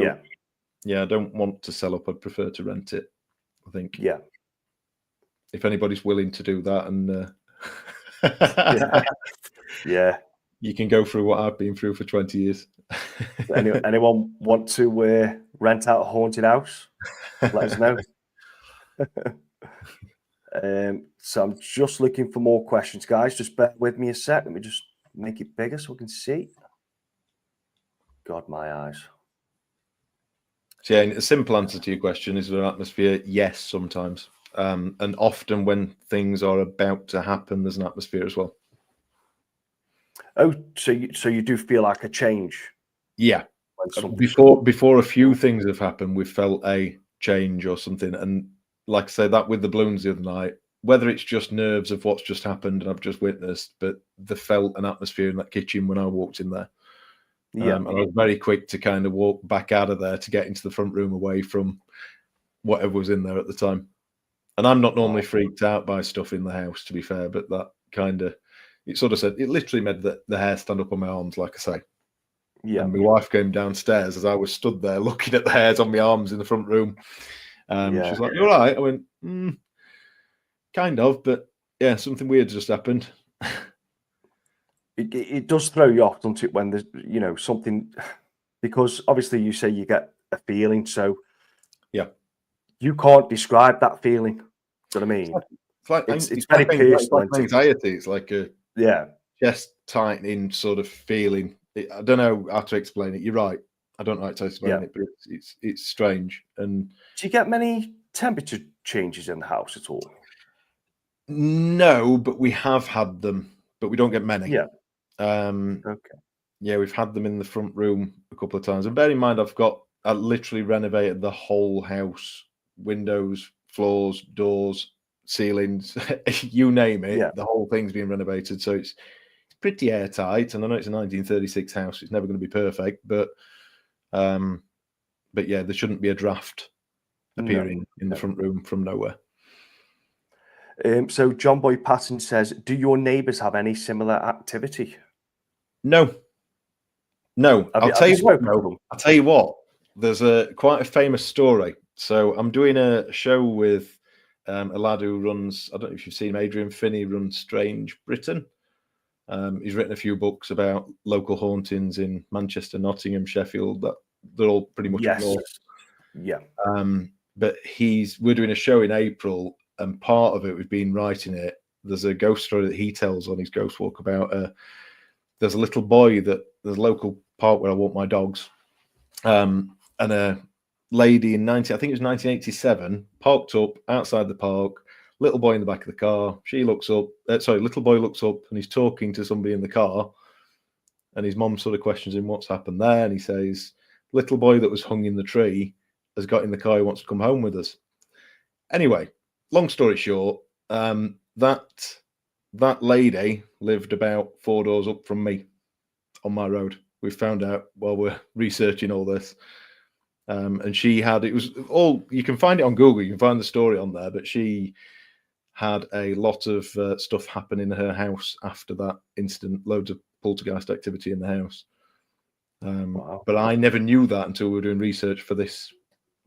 yeah, I don't want to sell up. I'd prefer to rent it, I think. Yeah. If anybody's willing to do that, and you can go through what I've been through for 20 years. Anyone want to rent out a haunted house? Let us know. So I'm just looking for more questions, guys. Just bear with me a sec. Let me just make it bigger so we can see. God, my eyes. So yeah, a simple answer to your question, is there an atmosphere? Yes, sometimes. And often when things are about to happen, there's an atmosphere as well. Oh, so you do feel like a change? Yeah. Before a few things have happened, we've felt a change or something. And like I say, that with the balloons the other night, whether it's just nerves of what's just happened and I've just witnessed, but they felt an atmosphere in that kitchen when I walked in there. And I was very quick to kind of walk back out of there to get into the front room away from whatever was in there at the time. And I'm not normally freaked out by stuff in the house, to be fair, but that kind of, it sort of said, it literally made the hair stand up on my arms, like I say. Yeah. And my wife came downstairs as I was stood there looking at the hairs on my arms in the front room. She's like, "You all right?" I went, kind of, but yeah, something weird just happened. It does throw you off, doesn't it, when there's, you know, something, because obviously you say you get a feeling, so Yeah. you can't describe that feeling. Do you know what I mean? It's very personal. It's like anxiety. It's like a Yeah. chest tightening sort of feeling. I don't know how to explain it. You're right. I don't know how to explain it, but it's strange. And do you get many temperature changes in the house at all? No, but we have had them, but we don't get many. Yeah. Okay. Yeah, we've had them in the front room a couple of times. And bear in mind, I literally renovated the whole house: windows, floors, doors, ceilings, you name it. Yeah. The whole thing's been renovated, so it's pretty airtight. And I know it's a 1936 house; it's never going to be perfect, but yeah, there shouldn't be a draft appearing in the front room from nowhere. So John Boy Patton says, "Do your neighbours have any similar activity?" No. I'll tell you what. There's quite a famous story. So I'm doing a show with a lad who runs, I don't know if you've seen him, Adrian Finney runs Strange Britain. He's written a few books about local hauntings in Manchester, Nottingham, Sheffield. They're all pretty much ignored. Yeah. But we're doing a show in April, and part of it, we've been writing it. There's a ghost story that he tells on his ghost walk about there's a little boy there's a local park where I walk my dogs, and a lady I think it was 1987, parked up outside the park. Little boy in the back of the car. Little boy looks up and he's talking to somebody in the car, and his mom sort of questions him what's happened there, and he says, "Little boy that was hung in the tree has got in the car. He wants to come home with us." Anyway, long story short, that lady lived about 4 doors up from me on my road. We found out while we're researching all this. And it was all, you can find it on Google, you can find the story on there, but she had a lot of stuff happen in her house after that incident, loads of poltergeist activity in the house. Wow. But I never knew that until we were doing research for this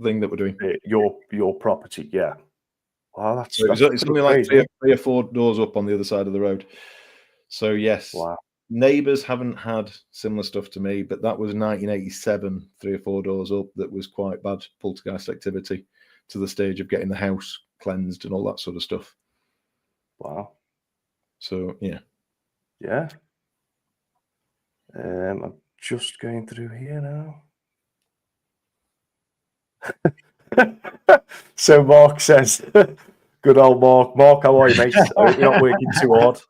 thing that we're doing. Your property, yeah. Wow, it's only like 3 or 4 doors up on the other side of the road. So yes, neighbours haven't had similar stuff to me, but that was 1987, 3 or 4 doors up. That was quite bad poltergeist activity, to the stage of getting the house cleansed and all that sort of stuff. Wow. So yeah. I'm just going through here now. So Mark says, "Good old Mark. Mark, how are you, mate? You're not working too hard."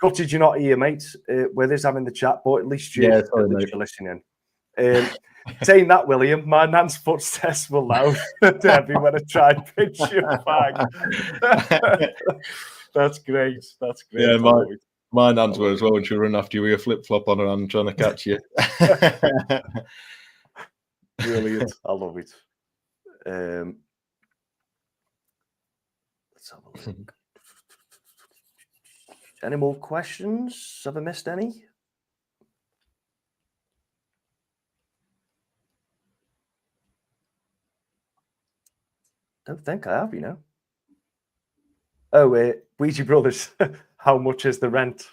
Gutted you're not here, mate, with us having the chat, but at least you're listening. Saying that, William, my nan's footsteps were loud and heavy when I tried to pitch your bag. That's great. That's great. Yeah, my nan's were as well when she was running after you with a flip-flop on her hand trying to catch you. Brilliant. I love it. Let's have a look. Any more questions? Have I missed any? Don't think I have, you know. Oh, Ouija Brothers. How much is the rent?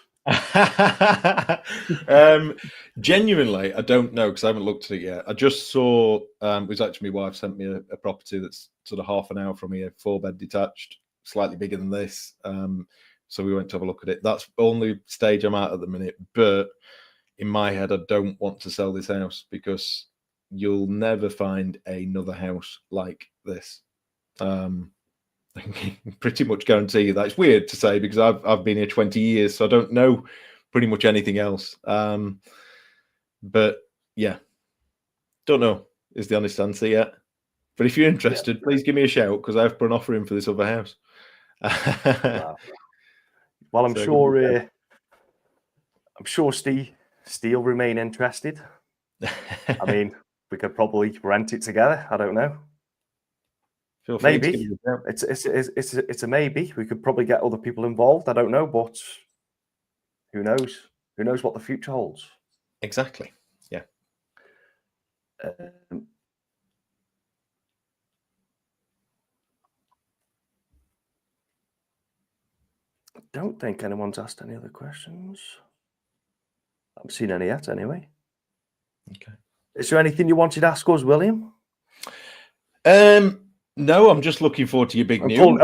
Genuinely, I don't know because I haven't looked at it yet. I just saw it was actually my wife sent me a property that's sort of half an hour from here, 4-bed detached, slightly bigger than this. So we went to have a look at it. That's the only stage I'm at the minute. But in my head, I don't want to sell this house because you'll never find another house like this. I can pretty much guarantee you that. It's weird to say because I've been here 20 years, so I don't know pretty much anything else. But yeah, don't know is the honest answer yet. But if you're interested, please give me a shout because I've put an offer in for this other house. Wow. Well, I'm sure Steve will remain interested. I mean, we could probably rent it together. I don't know. Maybe it's a maybe. We could probably get other people involved. I don't know, but who knows? Who knows what the future holds? Exactly. Yeah. I don't think anyone's asked any other questions. I haven't seen any yet, anyway. Okay. Is there anything you wanted to ask us, William? No, I'm just looking forward to your big news.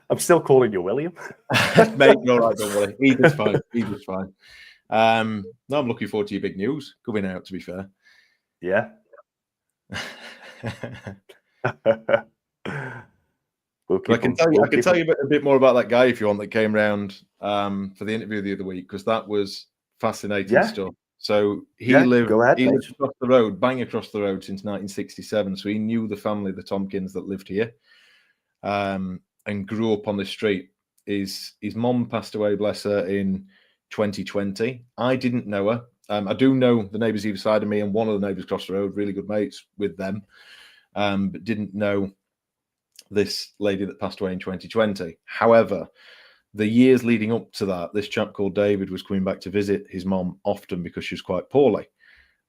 I'm still calling you William. Mate, you're all right, don't worry. Either's fine. Either's fine. No, I'm looking forward to your big news coming out, to be fair. Yeah. I can tell you a bit more about that guy if you want that came round for the interview the other week, because that was fascinating stuff. So he lived across the road, bang across the road since 1967. So he knew the family, the Tompkins, that lived here, and grew up on this street. His mom passed away, bless her, in 2020. I didn't know her. I do know the neighbours either side of me, and one of the neighbours across the road, really good mates with them, but didn't know this lady that passed away in 2020. However, the years leading up to that, this chap called David was coming back to visit his mom often because she was quite poorly.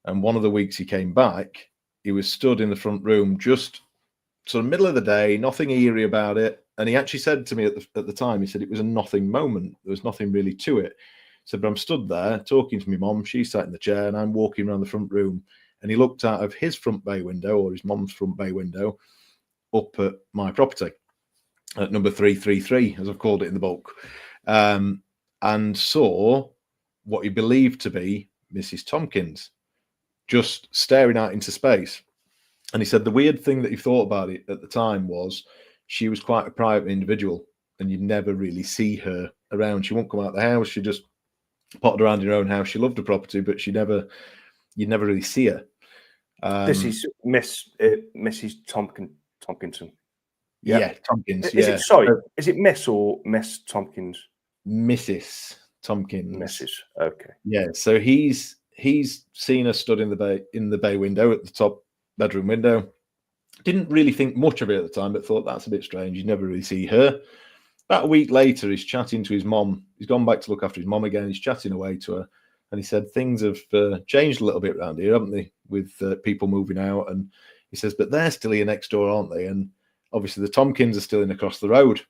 And one of the weeks he came back, he was stood in the front room, just sort of middle of the day, nothing eerie about it. And he actually said to me at the time, he said it was a nothing moment. There was nothing really to it. He said, but I'm stood there talking to my mom. She's sat in the chair and I'm walking around the front room. And he looked out of his front bay window, or his mom's front bay window, up at my property at number 333, as I've called it in the book, and saw what he believed to be Mrs. Tompkins just staring out into space. And he said the weird thing that he thought about it at the time was she was quite a private individual and you'd never really see her around. She won't come out of the house. She just potted around in her own house. She loved the property, but you'd never really see her. This is Mrs. Tompkinson. Yeah, Tompkins. Is it Miss or Miss Tompkins? Mrs. Tompkins. Mrs. Okay. Yeah. So he's seen her stood in the bay window at the top bedroom window. Didn't really think much of it at the time, but thought that's a bit strange. You never really see her. About a week later, he's chatting to his mom. He's gone back to look after his mom again. He's chatting away to her, and he said things have changed a little bit around here, haven't they? With people moving out, and he says, but they're still here next door, aren't they? And obviously the Tompkins are still in across the road.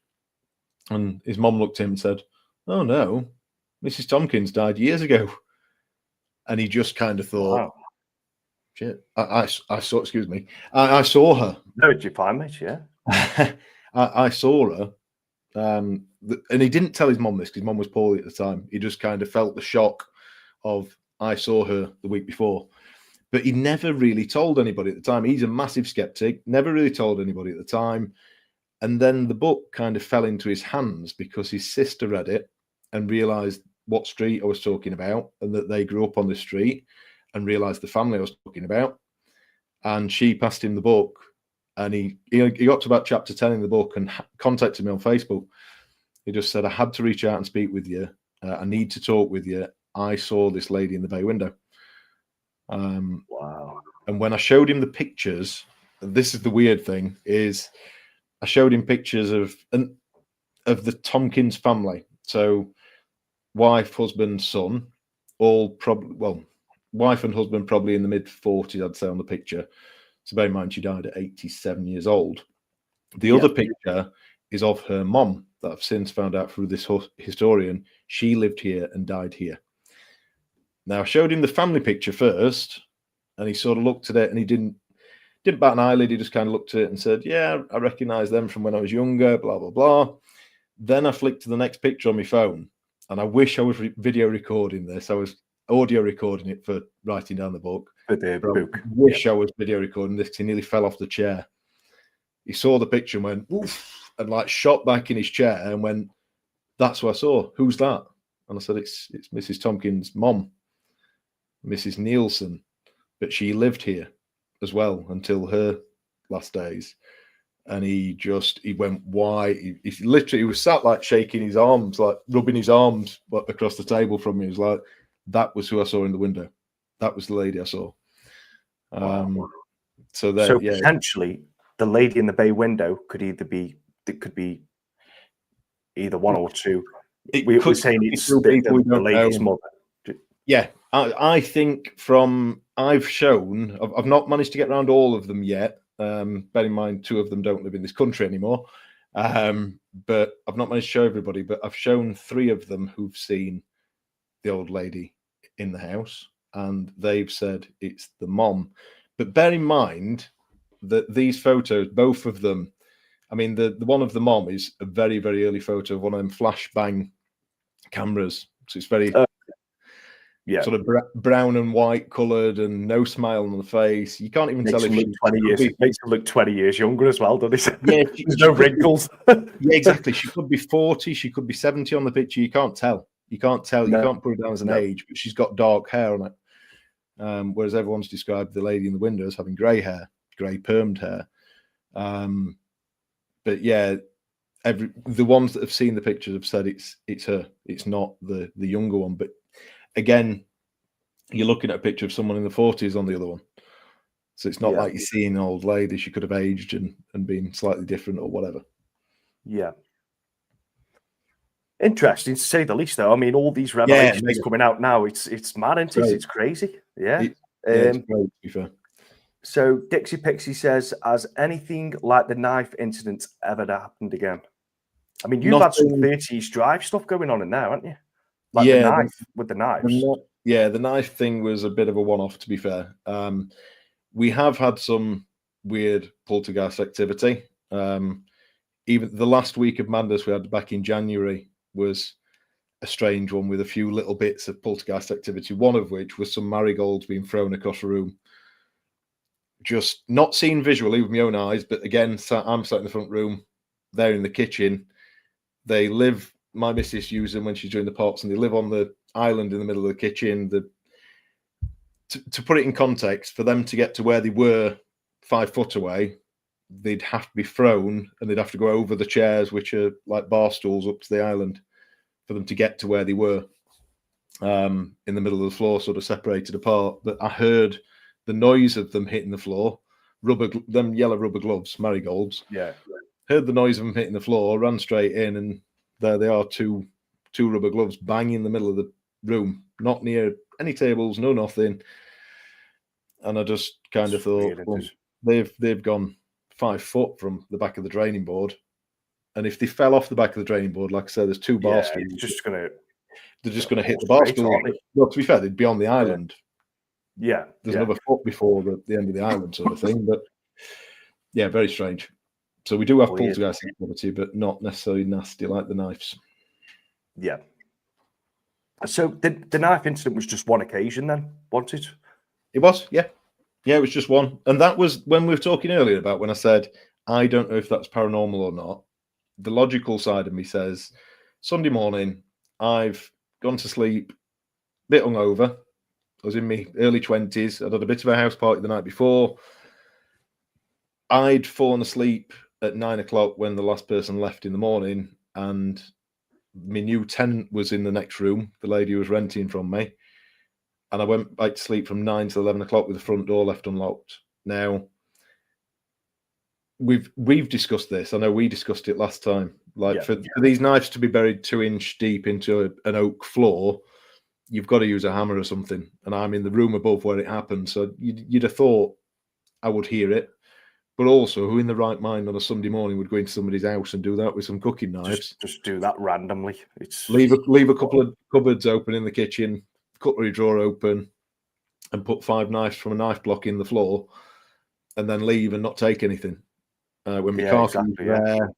And his mom looked at him and said, oh no, Mrs. Tompkins died years ago. And he just kind of thought, wow. Shit, I saw, excuse me, I saw her. No, did you find me? Yeah. I saw her. And he didn't tell his mom this because his mom was poorly at the time. He just kind of felt the shock of, I saw her the week before. But he never really told anybody at the time. He's a massive skeptic, never really told anybody at the time. And then the book kind of fell into his hands because his sister read it and realized what street I was talking about and that they grew up on this street, and realized the family I was talking about. And she passed him the book, and he got to about chapter 10 in the book and contacted me on Facebook. He just said, I had to reach out and speak with you. I need to talk with you. I saw this lady in the bay window. Wow. And when I showed him the pictures, this is the weird thing, is I showed him pictures of the Tompkins family. So wife, husband, son, all probably, well, wife and husband probably in the mid-40s, I'd say, on the picture. So bear in mind, she died at 87 years old. The other picture is of her mom that I've since found out through this historian. She lived here and died here. Now, I showed him the family picture first, and he sort of looked at it, and he didn't bat an eyelid. He just kind of looked at it and said, yeah, I recognize them from when I was younger, blah, blah, blah. Then I flicked to the next picture on my phone, and I wish I was video recording this. I was audio recording it for writing down the book. For the book. I wish I was video recording this. He nearly fell off the chair. He saw the picture and went, oof, and like shot back in his chair and went, that's what I saw. Who's that? And I said, it's Mrs. Tompkins' mom, Mrs. Nielsen, but she lived here as well until her last days. And he went, why? He literally was sat like shaking his arms, like rubbing his arms across the table from me. He was like, that was who I saw in the window. That was the lady I saw. So potentially the lady in the bay window could be either one or two. We're saying it's the lady's mother. Yeah, I think I've not managed to get around all of them yet. Bear in mind, 2 of them don't live in this country anymore. But I've not managed to show everybody, but I've shown 3 of them who've seen the old lady in the house, and they've said it's the mom. But bear in mind that these photos, both of them, I mean, the one of the mom is a very, very early photo of one of them flashbang cameras. So it's very sort of brown and white coloured and no smile on the face. You can't even tell if she's 20 years. It makes her look 20 years younger as well, doesn't it? Yeah, there's no wrinkles. Yeah, exactly. She could be 40, she could be 70 on the picture. You can't tell. You can't tell. No. You can't put it down as an age, but she's got dark hair on it. Whereas everyone's described the lady in the window as having grey hair, grey permed hair. But yeah, the ones that have seen the pictures have said it's her. It's not the younger one. But again, you're looking at a picture of someone in the 40s on the other one. So it's not like you're seeing an old lady. She could have aged and been slightly different or whatever. Yeah. Interesting to say the least, though. I mean, all these revelations coming out now, it's mad, isn't it? It's crazy. Yeah. It's great, to be fair. So Dixie Pixie says, has anything like the knife incident ever happened again? I mean, you've had some 30s drive stuff going on in there, haven't you? Like the knife with the knives. Yeah, the knife thing was a bit of a one-off, to be fair. We have had some weird poltergeist activity. Even the last week of Madness we had back in January was a strange one with a few little bits of poltergeist activity, one of which was some marigolds being thrown across a room. Just not seen visually with my own eyes, but again, I'm sat in the front room, they're in the kitchen. They live, my missus uses them when she's doing the pots, and they live on the island in the middle of the kitchen. To put it in context, for them to get to where they were 5 foot away, they'd have to be thrown, and they'd have to go over the chairs, which are like bar stools, up to the island for them to get to where they were, in the middle of the floor, sort of separated apart. But I heard the noise of them hitting the floor, them yellow rubber gloves, marigolds. Yeah. Heard the noise of them hitting the floor, ran straight in, and there they are, two rubber gloves banging in the middle of the room, not near any tables, no nothing. And I just kind of thought, well, they've gone 5 foot from the back of the draining board, and if they fell off the back of the draining board, like I said, there's 2 bar stools. They're just gonna hit the bar stool. Well, to be fair, they'd be on the island. Yeah, there's another foot before the end of the island, sort of thing. But yeah, very strange. So we do have poltergeist activity, but not necessarily nasty like the knives. Yeah. So the knife incident was just one occasion, then, wasn't it? It was, yeah. Yeah, it was just one. And that was when we were talking earlier about when I said, I don't know if that's paranormal or not. The logical side of me says, Sunday morning, I've gone to sleep, a bit hungover. I was in my early 20s. I'd had a bit of a house party the night before. I'd fallen asleep at 9 o'clock when the last person left in the morning, and my new tenant was in the next room, the lady who was renting from me. And I went back to sleep from 9 to 11 o'clock with the front door left unlocked. Now, we've discussed this. I know we discussed it last time. Like for these knives to be buried 2-inch deep into an oak floor, you've got to use a hammer or something. And I'm in the room above where it happened. So you'd have thought I would hear it. But also, who in the right mind on a Sunday morning would go into somebody's house and do that with some cooking knives? Just do that randomly. Leave a couple of cupboards open in the kitchen, cutlery drawer open, and put 5 knives from a knife block in the floor, and then leave and not take anything. When my car comes there,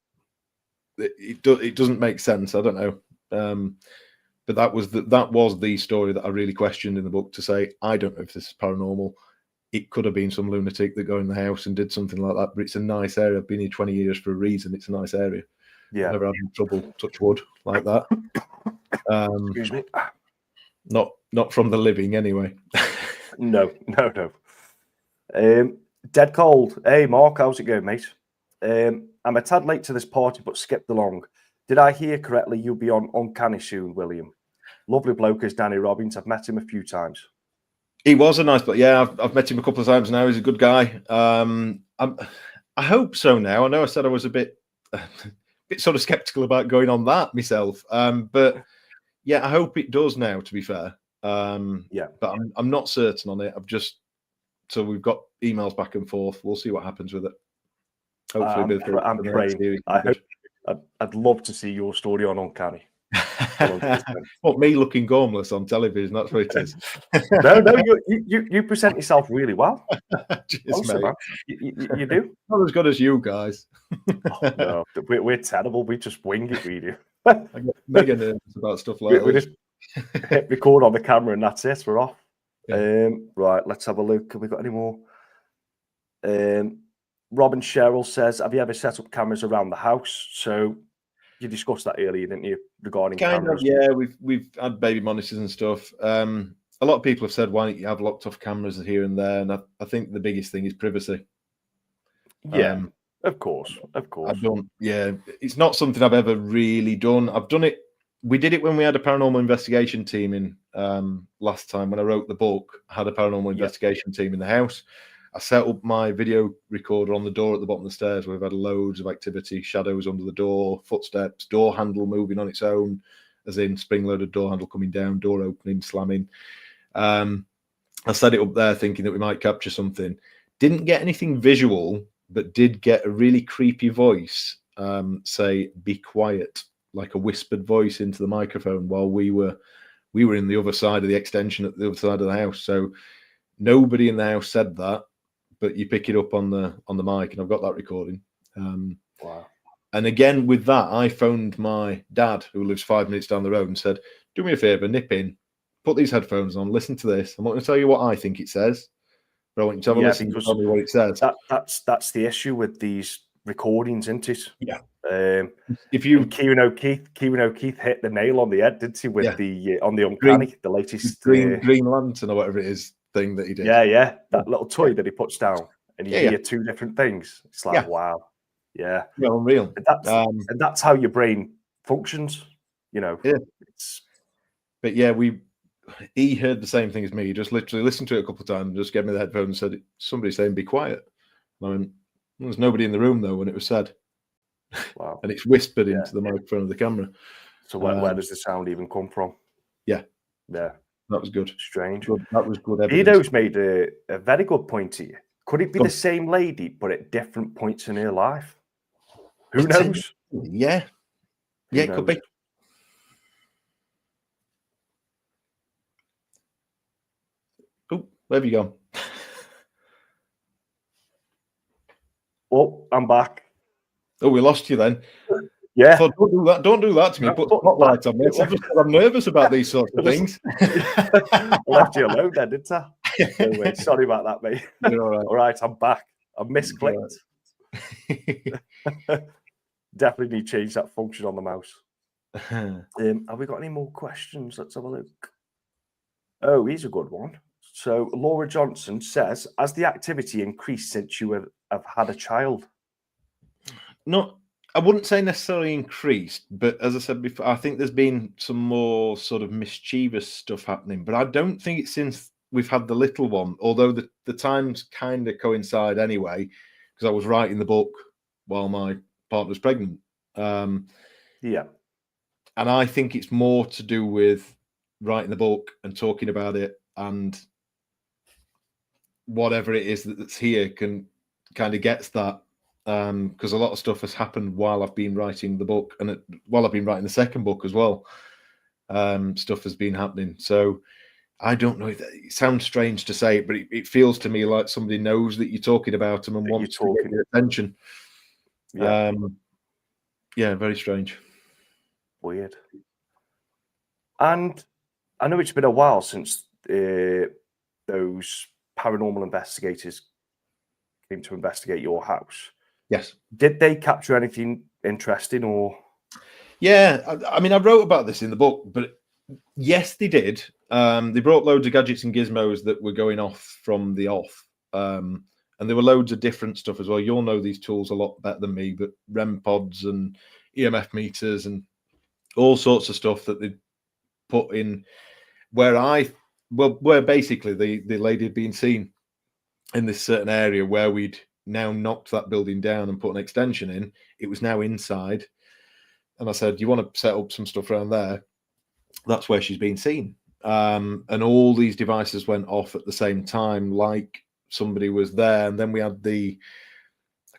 it doesn't make sense. I don't know. But that was the story that I really questioned in the book, to say, I don't know if this is paranormal. It could have been some lunatic that got in the house and did something like that, but it's a nice area. I've been here 20 years for a reason. It's a nice area. Yeah. I've never had any trouble, touch wood, like that. Excuse me. Not from the living, anyway. No. Dead cold. Hey, Mark, how's it going, mate? I'm a tad late to this party, but skipped along. Did I hear correctly? You'll be on Uncanny soon, William. Lovely bloke is Danny Robbins. I've met him a few times. He was a nice, but yeah, I've met him a couple of times now. He's a good guy. I hope so now. I know I said I was a bit sort of skeptical about going on that myself. But yeah, I hope it does now, to be fair. But I'm not certain on it. So we've got emails back and forth. We'll see what happens with it. Hopefully, I'm praying. I'd love to see your story on Uncanny. What, me looking gormless on television? That's what it is. No, you present yourself really well. Cheers, mate. Man. You do. Not as good as you guys. No, we're terrible. We just wing it. We do. I get mega nervous about stuff like we this. just hit record on the camera and that's it. We're off. Yeah. Right, let's have a look. Have we got any more? Robin Sherrill says, have you ever set up cameras around the house? So you discussed that earlier, didn't you, regarding cameras? Yeah, we've had baby monitors and stuff. A lot of people have said, why don't you have locked off cameras here and there? And I think the biggest thing is privacy. Yeah, of course. It's not something I've ever really done. I've done it. We did it when we had a paranormal investigation team in last time when I wrote the book. I had a paranormal investigation team in the house. I set up my video recorder on the door at the bottom of the stairs where we've had loads of activity, shadows under the door, footsteps, door handle moving on its own, as in spring-loaded door handle coming down, door opening, slamming. I set it up there thinking that we might capture something. Didn't get anything visual, but did get a really creepy voice say, be quiet, like a whispered voice into the microphone while we were in the other side of the extension at the other side of the house. So nobody in the house said that, but you pick it up on the mic, and I've got that recording. Wow. And again, with that, I phoned my dad, who lives 5 minutes down the road, and said, do me a favor, nip in, put these headphones on, listen to this. I'm not going to tell you what I think it says, but I want you to have a listen and tell me what it says. That's the issue with these recordings, isn't it? Yeah. If you Kieran O'Keefe hit the nail on the head, didn't he, with the on the Uncanny, the latest Green Lantern or whatever it is thing that he did. Yeah, that little toy that he puts down, and you hear two different things. It's like wow, unreal. And that's how your brain functions, you know. Yeah. But yeah, he heard the same thing as me. He just literally listened to it a couple of times and just gave me the headphones and said, somebody's saying be quiet. And I went, there's nobody in the room though when it was said. Wow. And it's whispered into the microphone of the camera. So where does the sound even come from? Yeah. That was good. Strange. That was good evidence. Ido's made a very good point here. Could it be the same lady, but at different points in her life? Who knows? Yeah. It could be. Oh, where have you gone? Oh, I'm back. Oh, we lost you then. Yeah. So don't do that to me. Put spotlight on me. I'm nervous about these sorts of things. I left you alone then, didn't I? Anyway, sorry about that, mate. All right, I'm back. I've misclicked. Definitely need to change that function on the mouse. Have we got any more questions? Let's have a look. Oh, here's a good one. So Laura Johnson says, has the activity increased since you have had a child? Not, I wouldn't say necessarily increased, but as I said before, I think there's been some more sort of mischievous stuff happening. But I don't think it's since we've had the little one, although the times kind of coincide anyway, because I was writing the book while my partner was pregnant. Yeah. And I think it's more to do with writing the book and talking about it, and whatever it is that's here can kind of gets that. Because a lot of stuff has happened while I've been writing the book, and while I've been writing the second book as well. Stuff has been happening. So I don't know. It sounds strange to say it, but it feels to me like somebody knows that you're talking about them and wants to get your attention. Yeah, very strange. Weird. And I know it's been a while since those paranormal investigators came to investigate your house. Yes. Did they capture anything interesting or? Yeah, I mean, I wrote about this in the book, but yes, they did. They brought loads of gadgets and gizmos that were going off from the off. And there were loads of different stuff as well. You'll know these tools a lot better than me, but REM pods and EMF meters and all sorts of stuff that they put in where basically the lady had been seen in this certain area where we'd now knocked that building down and put an extension in. It was now inside. And I said, you want to set up some stuff around there? That's where she's been seen. and all these devices went off at the same time, like somebody was there. And then we had I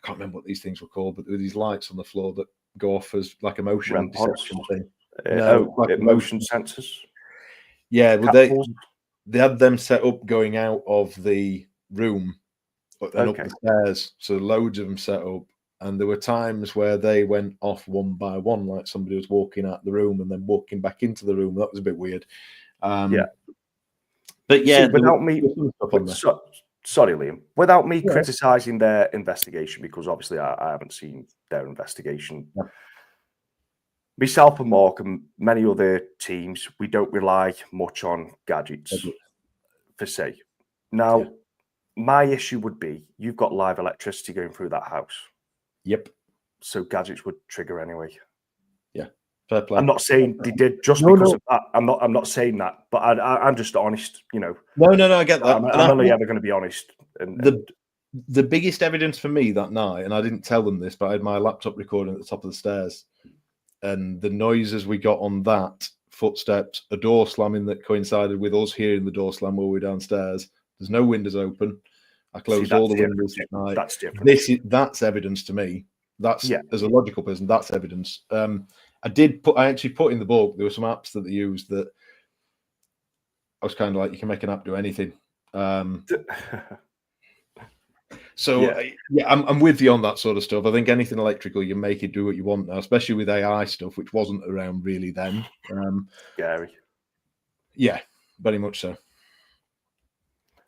can't remember what these things were called, but there were these lights on the floor that go off as like a motion REM pods. deception thing. Motion sensors. Yeah, well, Capsules. they had them set up going out of the room and up Okay. the stairs. So loads of them set up. And there were times where they went off one by one, like somebody was walking out the room and then walking back into the room. That was a bit weird. Yeah. But yeah, See, sorry, Liam. Without me criticising their investigation, because obviously I haven't seen their investigation. Yeah. Myself and Mark and many other teams, we don't rely much on gadgets per se. Now, my issue would be you've got live electricity going through that house. Yep. So gadgets would trigger anyway. Yeah. Fair play. I'm not saying they did just because of that. I'm not saying that, but I'm just honest. You know. No, I get that. I'm only ever going to be honest. And the biggest evidence for me that night, and I didn't tell them this, but I had my laptop recording at the top of the stairs, and the noises we got on that, footsteps, a door slamming that coincided with us hearing the door slam while we were downstairs. There's no windows open. I closed all the windows at night. That's different. That's evidence to me. That's as a logical person, that's evidence. I actually put in the book, there were some apps that they used that I was kind of like, you can make an app do anything. I'm with you on that sort of stuff. I think anything electrical, you make it do what you want now, especially with AI stuff, which wasn't around really then. Scary. Yeah, very much so.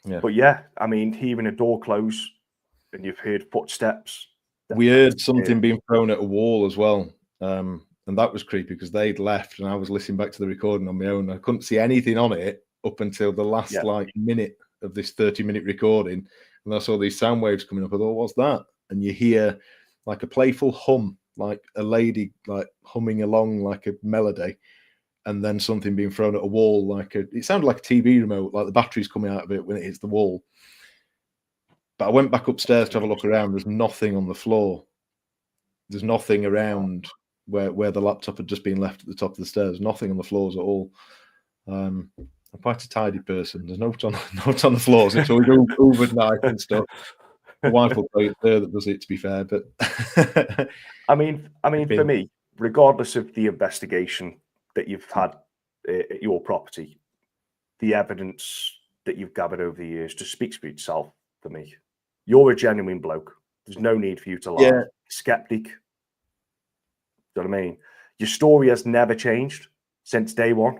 Yeah. But yeah, I mean, hearing a door close and you've heard footsteps. We heard something being thrown at a wall as well. And that was creepy because they'd left and I was listening back to the recording on my own. I couldn't see anything on it up until the last minute of this 30-minute recording. And I saw these sound waves coming up. I thought, what's that? And you hear like a playful hum, like a lady like humming along like a melody. And then something being thrown at a wall, it sounded like a TV remote, like the battery's coming out of it when it hits the wall. But I went back upstairs to have a look around. There's nothing on the floor. There's nothing around where the laptop had just been left at the top of the stairs. Nothing on the floors at all. I'm quite a tidy person. There's notes on the floors. It's always overnight and stuff. My wife will tell you it's her that does it, to be fair. But I mean, for me, regardless of the investigation that you've had at your property, the evidence that you've gathered over the years just speaks for itself for me. You're a genuine bloke. There's no need for you to lie. Yeah. Skeptic. Do you know what I mean? Your story has never changed since day one.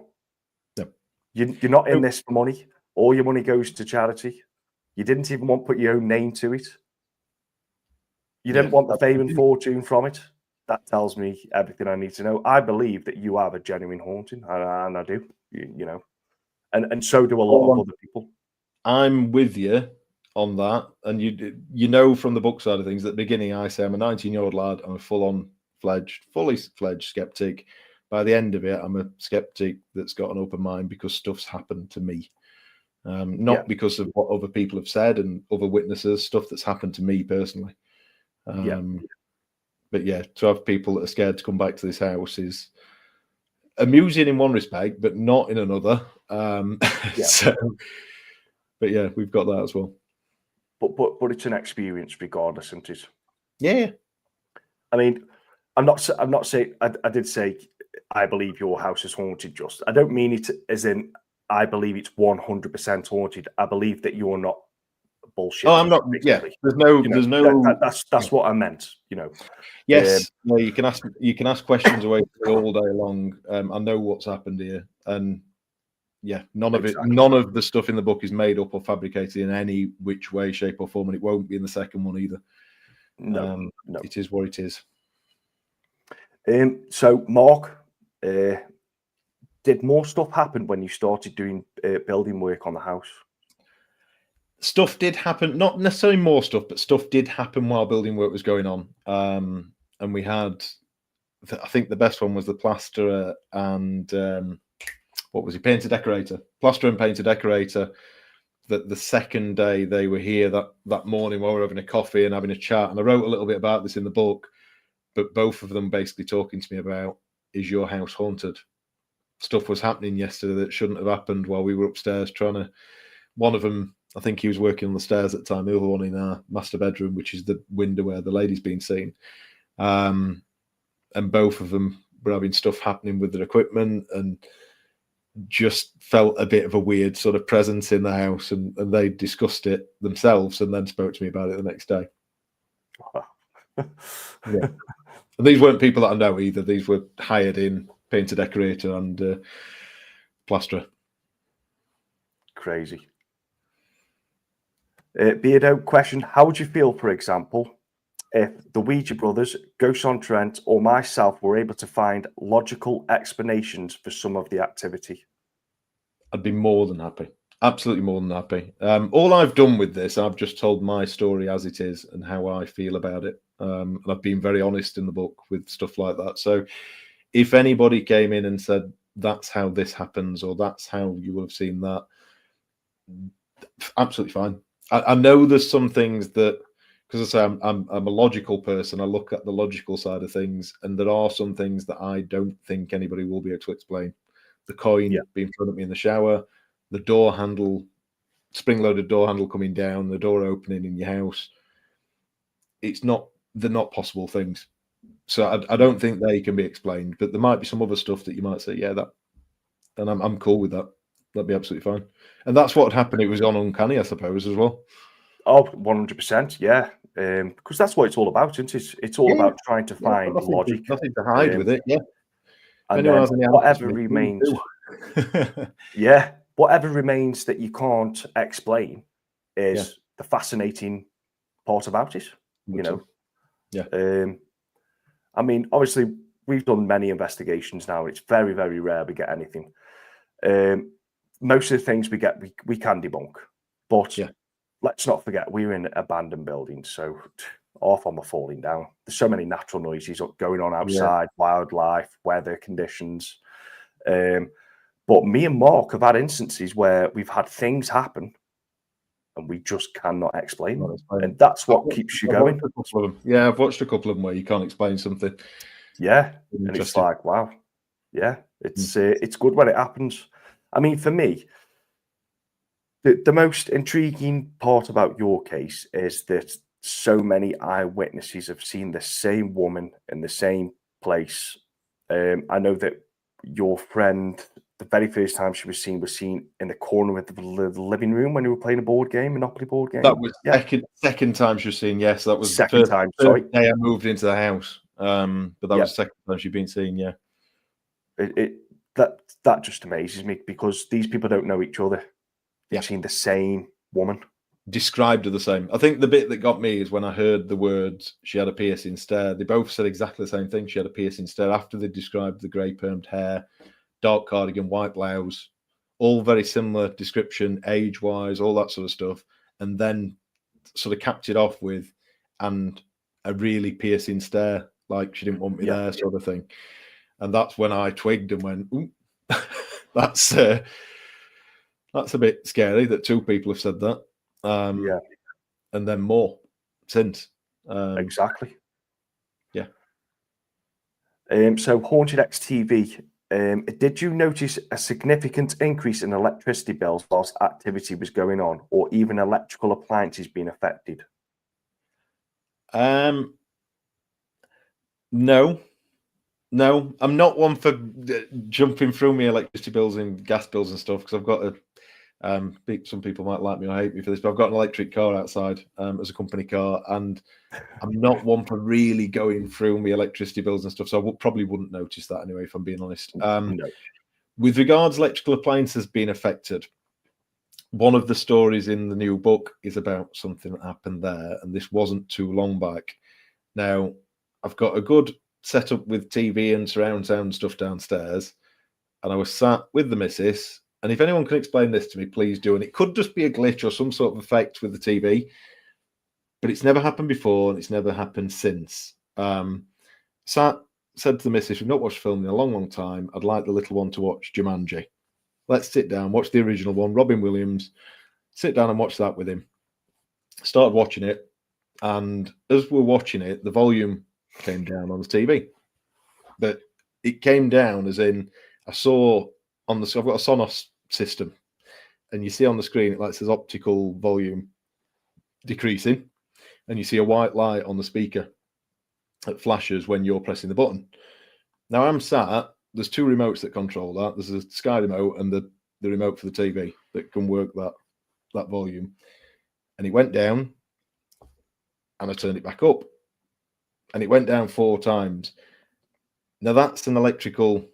No. You're not in this for money. All your money goes to charity. You didn't even want to put your own name to it. You didn't want the fame and fortune from it. That tells me everything I need to know. I believe that you have a genuine haunting, and I do, you know, and so do a lot of other people. I'm with you on that, and you know from the book side of things, at the beginning I say I'm a 19-year-old lad. I'm a fully fledged skeptic. By the end of it, I'm a skeptic that's got an open mind because stuff's happened to me, not because of what other people have said and other witnesses. Stuff that's happened to me personally. But yeah, to have people that are scared to come back to this house is amusing in one respect, but not in another. So, but yeah, we've got that as well. But it's an experience regardless, isn't it? Yeah. I mean, I'm not saying I did say I believe your house is haunted. Just I don't mean it as in I believe it's 100% haunted. I believe that you're not bullshit. Oh, I'm not. Basically. Yeah, there's no. That's what I meant. You know. Yes, you can ask questions away all day long. I know what's happened here, and none of the stuff in the book is made up or fabricated in any which way, shape, or form, and it won't be in the second one either. No. It is what it is. So, Mark, did more stuff happen when you started doing building work on the house? Stuff did happen, not necessarily more stuff, but stuff did happen while building work was going on. And we had, I think the best one was the plasterer and what was he? Painter decorator. Plasterer and painter decorator. That the second day they were here that morning while we were having a coffee and having a chat. And I wrote a little bit about this in the book, but both of them basically talking to me about, is your house haunted? stuff was happening yesterday that shouldn't have happened while we were upstairs trying to. One of them, I think he was working on the stairs at the time. The other one in our master bedroom, which is the window where the lady's been seen. And both of them were having stuff happening with their equipment and just felt a bit of a weird sort of presence in the house, and they discussed it themselves and then spoke to me about it the next day. Yeah. And these weren't people that I know either. These were hired in painter, decorator, and plasterer. Crazy. Beardo question: how would you feel, for example, if the Ouija brothers, Ghosts on Trent, or myself were able to find logical explanations for some of the activity? I'd be more than happy. Absolutely more than happy. All I've done with this, I've just told my story as it is and how I feel about it. And I've been very honest in the book with stuff like that. So if anybody came in and said, that's how this happens, or that's how you will have seen that, absolutely fine. I know there's some things that, because I say I'm a logical person, I look at the logical side of things, and there are some things that I don't think anybody will be able to explain. The coin being thrown at me in the shower, the door handle, spring-loaded door handle coming down, the door opening in your house. They're not possible things. So I don't think they can be explained, but there might be some other stuff that you might say, yeah, that, and I'm cool with that. That'd be absolutely fine. And that's what happened. It was on Uncanny, I suppose, as well. Oh, 100%, yeah. Because that's what it's all about, isn't it? It's all about trying to find logic. Nothing to hide with it, yeah. And then whatever remains, whatever remains that you can't explain is the fascinating part about it. You know, I mean, obviously, we've done many investigations now. It's very, very rare we get anything. Most of the things we get, we can debunk. But let's not forget, we're in abandoned buildings, so half on the falling down. There's so many natural noises going on outside, wildlife, weather conditions. But me and Mark have had instances where we've had things happen and we just cannot explain them. And that's what keeps you going. Yeah, I've watched a couple of them where you can't explain something. Yeah, and it's like, wow. Yeah, it's good when it happens. I mean, for me, the most intriguing part about your case is that so many eyewitnesses have seen the same woman in the same place. I know that your friend, the very first time she was seen in the corner of the living room when you were playing a board game, Monopoly board game. That was second time she was seen. Yes, that was second time. Sorry, day I moved into the house. But that was the second time she'd been seen. Yeah, that just amazes me because these people don't know each other. They've seen the same woman. Described her the same. I think the bit that got me is when I heard the words, she had a piercing stare. They both said exactly the same thing. She had a piercing stare after they described the grey permed hair, dark cardigan, white blouse, all very similar description, age-wise, all that sort of stuff. And then sort of capped it off with, and a really piercing stare, like she didn't want me there, sort of thing. And that's when I twigged and went, ooh, that's a bit scary that two people have said that. And then more since. Exactly. Yeah. So Haunted XTV, did you notice a significant increase in electricity bills whilst activity was going on, or even electrical appliances being affected? No, I'm not one for jumping through my electricity bills and gas bills and stuff because I've got a. Some people might like me or hate me for this, but I've got an electric car outside as a company car, and I'm not one for really going through my electricity bills and stuff. So I probably wouldn't notice that anyway, if I'm being honest. No. With regards electrical appliances being affected, one of the stories in the new book is about something that happened there, and this wasn't too long back. Now, I've got a good setup with TV and surround sound stuff downstairs, and I was sat with the missus. And if anyone can explain this to me, please do. And it could just be a glitch or some sort of effect with the TV, but it's never happened before and it's never happened since. Said to the missus, we've not watched film in a long, long time. I'd like the little one to watch Jumanji. Let's sit down, watch the original one, Robin Williams. Sit down and watch that with him. Started watching it. And as we're watching it, the volume came down on the TV. But it came down as in, I saw on the. I've got a Sonos system, and you see on the screen it says optical volume decreasing, and you see a white light on the speaker that flashes when you're pressing the button. Now I'm sat. There's two remotes that control that. There's a Sky remote and the remote for the TV that can work that volume. And it went down, and I turned it back up, and it went down 4 times. Now that's an electrical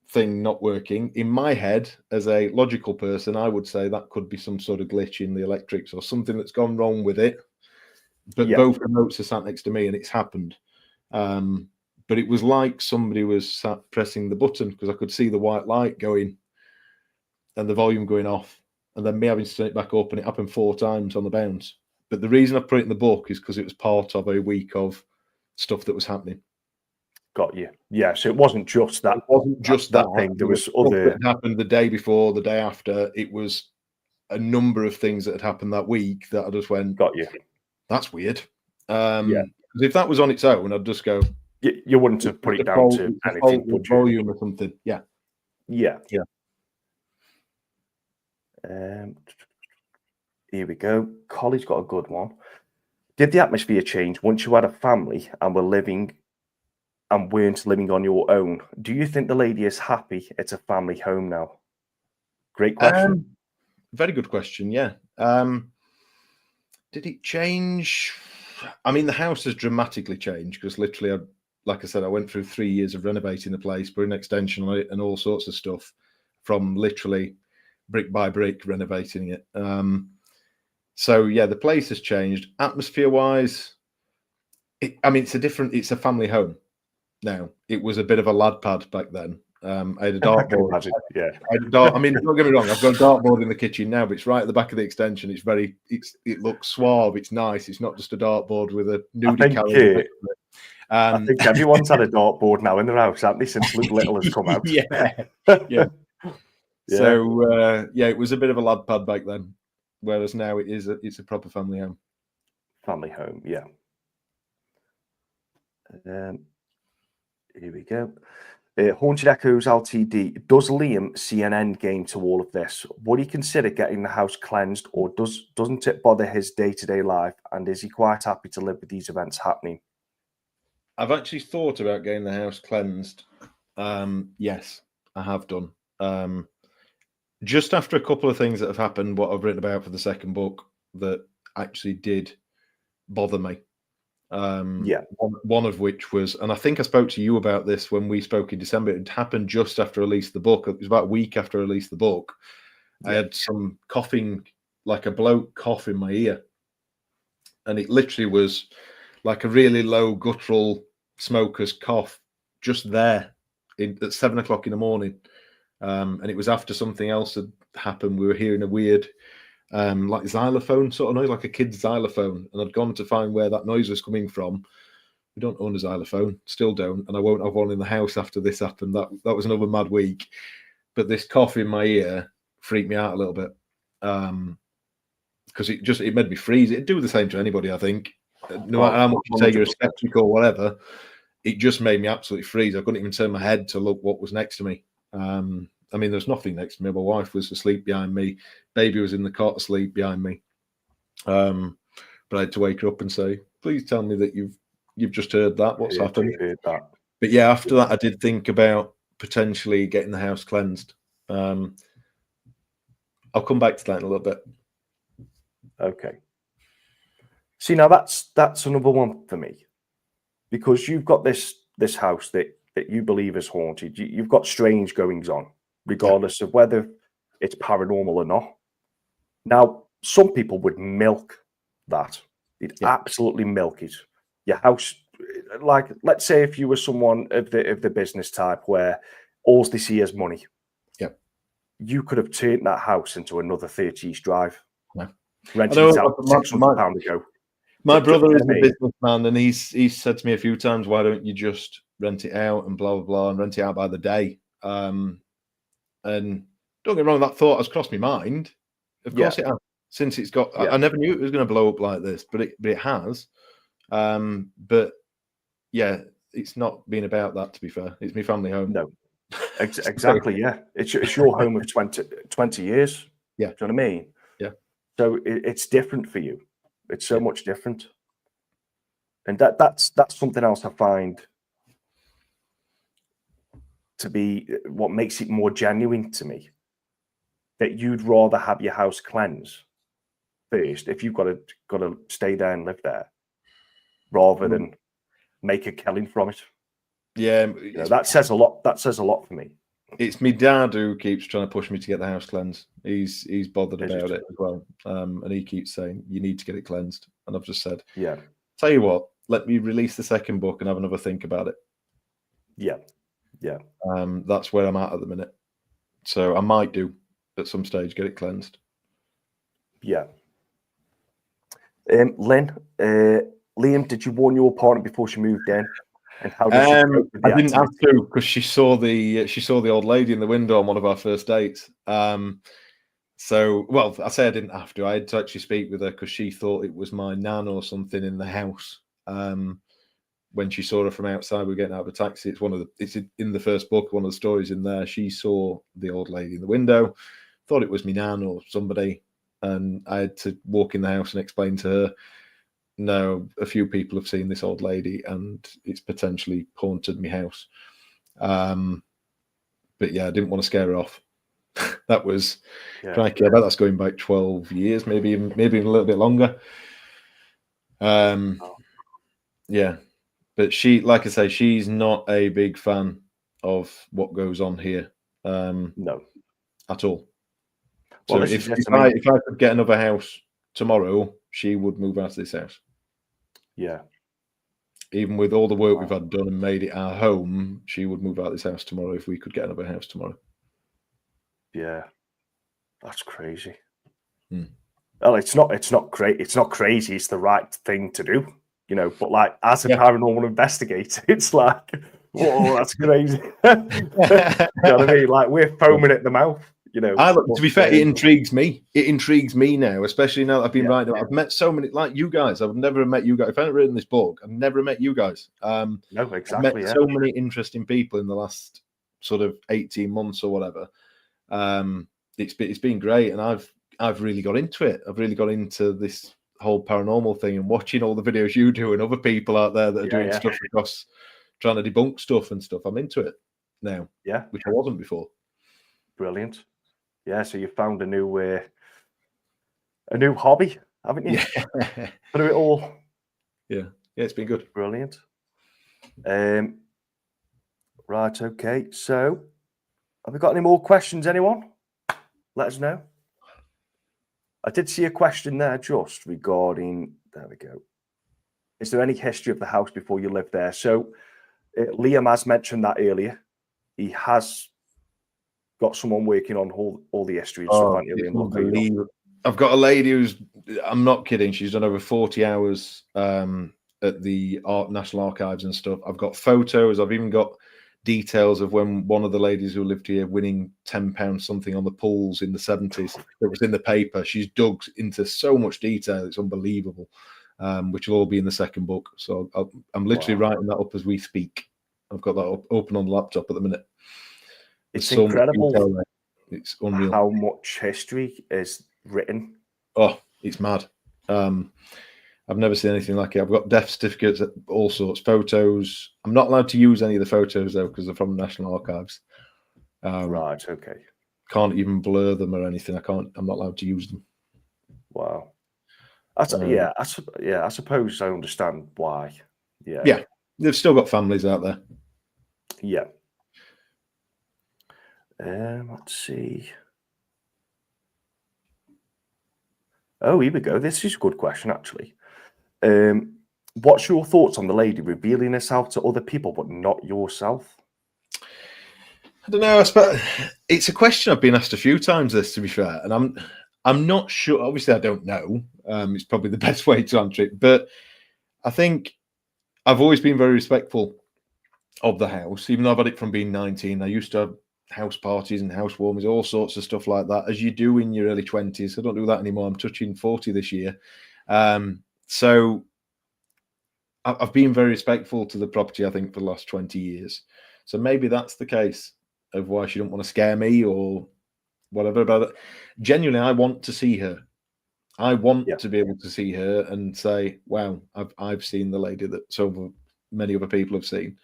thing not working. In my head, as a logical person, I would say that could be some sort of glitch in the electrics or something that's gone wrong with it. But both remotes are sat next to me, and it's happened. But it was like somebody was sat pressing the button, because I could see the white light going and the volume going off, and then me having to turn it back up, and it happened 4 times on the bounce. But the reason I put it in the book is because it was part of a week of stuff that was happening. Got you. Yeah, so it wasn't just that. It wasn't just that thing. There was other that happened the day before, the day after. It was a number of things that had happened that week that I just went, got you. That's weird. If that was on its own, I'd just go. You wouldn't have put it down to anything, would you? Volume or something. Yeah. Here we go. Collie's got a good one. Did the atmosphere change once you had a family and weren't living on your own? Do you think the lady is happy it's a family home now? Great question. Very good question. Yeah. Did it change? I mean, the house has dramatically changed, because literally, like I said, I went through 3 years of renovating the place, putting an extension on it and all sorts of stuff, from literally brick by brick renovating it. So yeah, the place has changed. Atmosphere wise, it's a family home now. It was a bit of a lad pad back then. I had a dartboard. I mean, don't get me wrong, I've got a dartboard in the kitchen now, but it's right at the back of the extension. It looks suave, it's nice. It's not just a dartboard with a nudie carrier. I think everyone's had a dartboard now in their house, haven't they, since Luke Little has come out? Yeah. So it was a bit of a lad pad back then, whereas now it's a proper family home. Family home, yeah. Here we go. Haunted Echoes Ltd. Does Liam see an end game to all of this? Would he consider getting the house cleansed, or doesn't it bother his day-to-day life? And is he quite happy to live with these events happening? I've actually thought about getting the house cleansed. Yes, I have done. Just after a couple of things that have happened, what I've written about for the second book, that actually did bother me. One of which was, and I think I spoke to you about this when we spoke in December. It happened just after I released the book. It was about a week after I released the book. I had some coughing, like a bloke cough in my ear, and it literally was like a really low guttural smoker's cough, just there at 7 o'clock in the morning. And it was after something else had happened. We were hearing a weird like xylophone sort of noise, like a kid's xylophone, and I'd gone to find where that noise was coming from. We don't own a xylophone, still don't, and I won't have one in the house after this happened. That was another mad week. But this cough in my ear freaked me out a little bit, because it made me freeze. It'd do the same to anybody, I think. No matter how much you say you're a skeptic or whatever, it just made me absolutely freeze. I couldn't even turn my head to look what was next to me. I mean, there's nothing next to me. My wife was asleep behind me. Baby was in the cot asleep behind me. But I had to wake her up and say, please tell me that you've just heard that. What's happened? Heard that. But yeah, after that, I did think about potentially getting the house cleansed. I'll come back to that in a little bit. Okay. See, now that's another one for me, because you've got this house that you believe is haunted. You've got strange goings on, regardless of whether it's paranormal or not. Now, some people would milk that. They'd absolutely milk it. Your house, like, let's say if you were someone of the business type where all they see is money. You could have turned that house into another 30 East Drive. Rented it out £600 ago. My brother is a businessman, and he's said to me a few times, why don't you just rent it out and blah, blah, blah, and rent it out by the day? And don't get me wrong, that thought has crossed my mind. Of course it has. Since it's got, I never knew it was going to blow up like this, but it has. But yeah, it's not been about that, to be fair. It's my family home. No. Exactly, yeah. It's your home of 20 years. Yeah. Do you know what I mean? Yeah. So it's different for you. It's so much different. And that's something else I find to be what makes it more genuine to me. That you'd rather have your house cleansed first if you've got to stay there and live there, rather than make a killing from it. Yeah, that says a lot. That says a lot for me. It's my dad who keeps trying to push me to get the house cleansed. He's bothered about it as well, and he keeps saying you need to get it cleansed. And I've just said, yeah, tell you what, let me release the second book and have another think about it. Yeah. That's where I'm at the minute. So I might do at some stage get it cleansed. Yeah. Lynn, Liam, did you warn your partner before she moved in? And how did she cope with the I didn't activity? have to, because she saw the old lady in the window on one of our first dates. So, well, I say I didn't have to. I had to actually speak with her because she thought it was my nan or something in the house. When she saw her from outside, we were getting out of a taxi. It's in the first book, one of the stories in there. She saw the old lady in the window, thought it was my nan or somebody, and I had to walk in the house and explain to her, no, a few people have seen this old lady and it's potentially haunted my house. But yeah, I didn't want to scare her off. That was, crikey, I bet that's going back 12 years, maybe even a little bit longer. Yeah, but she, like I say, she's not a big fan of what goes on here. No, at all. Well, So if I could get another house tomorrow, she would move out of this house. Yeah. Even with all the work we've had done and made it our home, she would move out of this house tomorrow if we could get another house tomorrow. Yeah. That's crazy. Hmm. Well, it's not great. It's not crazy. It's the right thing to do, you know. But like, as a paranormal investigator, it's like, whoa, that's crazy. You know what I mean? Like, we're foaming at the mouth, you know. To be fair, it intrigues me. It intrigues me now, especially now that I've been writing. I've met so many, like you guys. I've never met you guys. If I hadn't written this book, I've never met you guys. No, exactly. I've met so many interesting people in the last sort of 18 months or whatever. It's been great, and I've really got into it. I've really got into this whole paranormal thing and watching all the videos you do and other people out there that are doing stuff across, trying to debunk stuff and stuff. I'm into it now. Yeah, which I wasn't before. Brilliant. Yeah, so you found a new hobby, haven't you? Yeah. Through it all. Yeah, it's been good. Brilliant. Right, okay. So, have we got any more questions, anyone? Let us know. I did see a question there just regarding, there we go. Is there any history of the house before you lived there? So, Liam has mentioned that earlier. He has got someone working on all the history and stuff. Unbelievable. I've got a lady who's, I'm not kidding, she's done over 40 hours at the National Archives and stuff. I've got photos. I've even got details of when one of the ladies who lived here winning £10 something on the pools in the 70s. It was in the paper. She's dug into so much detail. It's unbelievable, which will all be in the second book. So I'm literally writing that up as we speak. I've got that open on the laptop at the minute. It's incredible. It's unreal how much history is written. Oh, it's mad. I've never seen anything like it. I've got death certificates, all sorts, photos. I'm not allowed to use any of the photos though because they're from the National Archives. Right. Okay. Can't even blur them or anything. I'm not allowed to use them. Wow. I suppose I understand why. Yeah. Yeah. They've still got families out there. Yeah. Let's see. Oh, here we go. This is a good question, actually. What's your thoughts on the lady revealing herself to other people but not yourself? I don't know. I suppose it's a question I've been asked a few times. This, to be fair, and I'm not sure. Obviously, I don't know. It's probably the best way to answer it. But I think I've always been very respectful of the house, even though I've had it from being 19. I used to have house parties and housewarmings, all sorts of stuff like that, as you do in your early 20s. I don't do that anymore. I'm touching 40 this year. So I've been very respectful to the property, I think, for the last 20 years. So maybe that's the case. of why she don't want to scare me or whatever about it. Genuinely, I want to see her. I want to be able to see her and say, wow, I've seen the lady that so many other people have seen.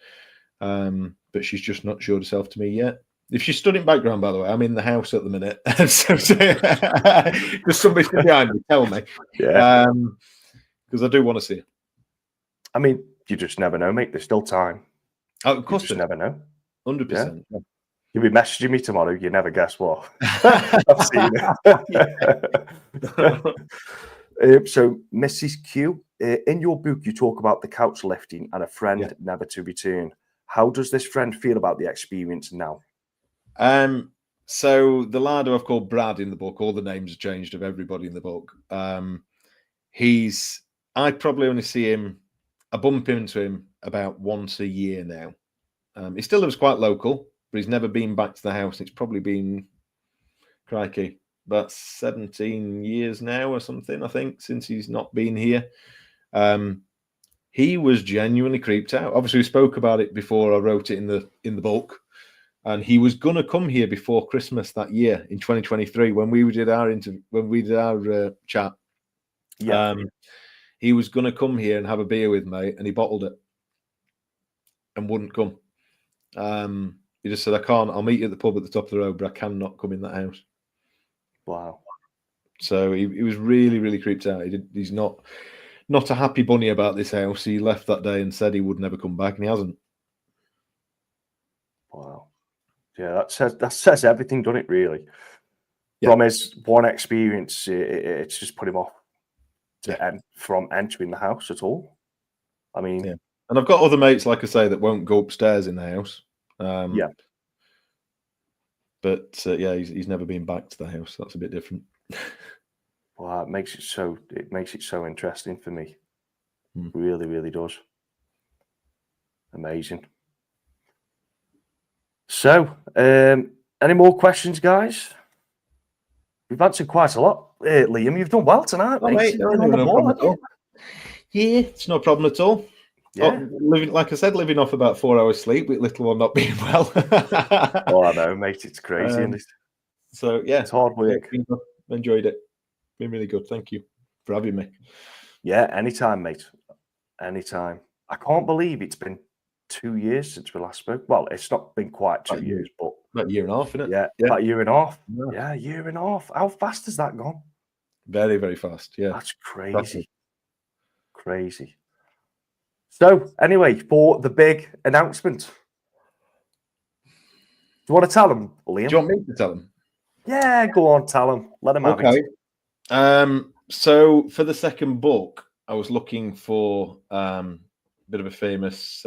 But she's just not showed herself to me yet. If she stood in background, by the way, I'm in the house at the minute. So, there's somebody behind me, tell me. Yeah. Because I do want to see her. I mean, you just never know, mate. There's still time. Oh, of course, you just never know. 100%. Yeah. You'll be messaging me tomorrow. You never guess what. I've seen it. So, Mrs. Q, in your book, you talk about the couch lifting and a friend never to return. How does this friend feel about the experience now? So the lad who I've called Brad in the book, all the names are changed of everybody in the book. I probably only see him, I bump into him about once a year now. He still lives quite local, but he's never been back to the house. It's probably been, crikey, about 17 years now or something, I think, since he's not been here. He was genuinely creeped out. Obviously, we spoke about it before I wrote it in the book, and he was going to come here before Christmas that year in 2023 when we did our chat. Yeah, he was going to come here and have a beer with me, and he bottled it and wouldn't come. He just said, "I can't. I'll meet you at the pub at the top of the road, but I cannot come in that house." Wow. So he was really, really creeped out. He's not a happy bunny about this house. He left that day and said he would never come back, and he hasn't. Wow. Yeah, that says everything, doesn't it, really? Yeah. From his one experience, it's just put him off from entering the house at all. I mean... Yeah. And I've got other mates, like I say, that won't go upstairs in the house. But he's never been back to the house. That's a bit different. Wow, it makes it so interesting for me. It really, really does. Amazing. So, any more questions, guys? We've answered quite a lot. Liam, you've done well tonight, mate. Yeah, it's no problem at all. Yeah. Like I said, living off about 4 hours sleep with little one not being well. Oh, I know, mate. It's crazy, isn't it? So, yeah. It's hard work. Enjoyed it. Been really good. Thank you for having me. Yeah, anytime, mate. Anytime. I can't believe it's been 2 years since we last spoke. Well, it's not been quite 2 years, but... About a year and a half, isn't it? Yeah, about a year and a half. Yeah, a year and a half. How fast has that gone? Very, very fast, yeah. That's crazy. Crazy. So, anyway, for the big announcement, do you want to tell them, Liam? Do you want me to tell them? Yeah, go on, tell them. Let them have it. So, for the second book, I was looking for a bit of a famous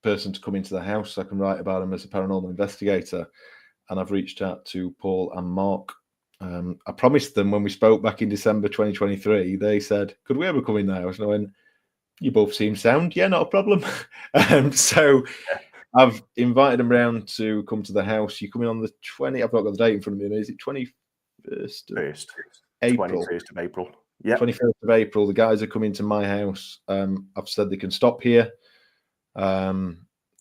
person to come into the house so I can write about him as a paranormal investigator. And I've reached out to Paul and Mark. I promised them when we spoke back in December 2023, they said, could we ever come in the house? And I went, you both seem sound. Yeah, not a problem. So I've invited them round to come to the house. You come in on the 20th. I've not got the date in front of me. Is it 21st? April. 21st of April. Yeah. 21st of April. The guys are coming to my house. I've said they can stop here.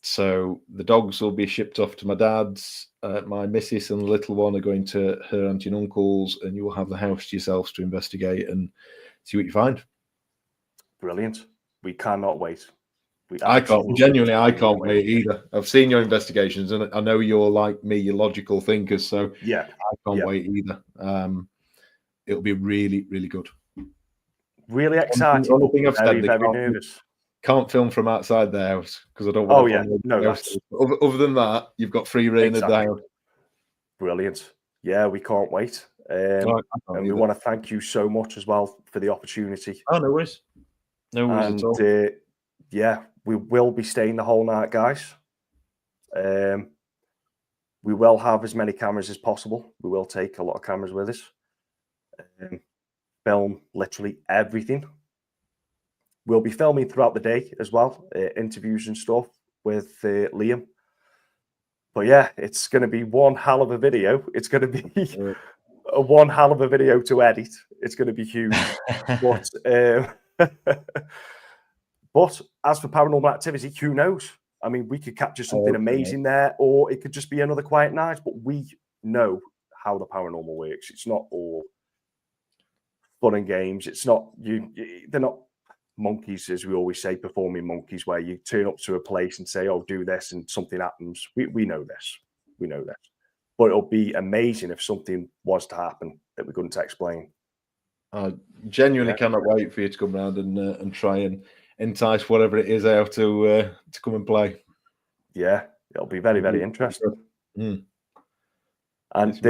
So the dogs will be shipped off to my dad's. My missus and the little one are going to her auntie and uncle's, and you will have the house to yourselves to investigate and see what you find. Brilliant. We cannot wait. I can't wait either. I've seen your investigations, and I know you're like me, you're logical thinkers. So yeah, I can't wait either. It'll be really, really good. Really exciting. Only thing I've said, very nervous. Can't film from outside the house because I don't want to. No, other than that, you've got free reign of the house. Brilliant. Yeah, we can't wait. And we want to thank you so much as well for the opportunity. Oh, no worries. No worries at all. Yeah, we will be staying the whole night, guys. We will have as many cameras as possible. We will take a lot of cameras with us. Film literally everything. We'll be filming throughout the day as well, interviews and stuff with Liam. But yeah, it's going to be one hell of a video. It's going to be one hell of a video to edit. It's going to be huge. But as for Paranormal Activity, who knows? I mean, we could capture something amazing there, or it could just be another quiet night. But we know how the paranormal works. It's not all fun and games. It's not they're not monkeys, as we always say, performing monkeys, where you turn up to a place and say, "Oh, do this," and something happens. We know this. We know this. But it'll be amazing if something was to happen that we couldn't explain. I genuinely cannot wait for you to come round and try and entice whatever it is out to come and play. Yeah, it'll be very, very interesting. Mm. And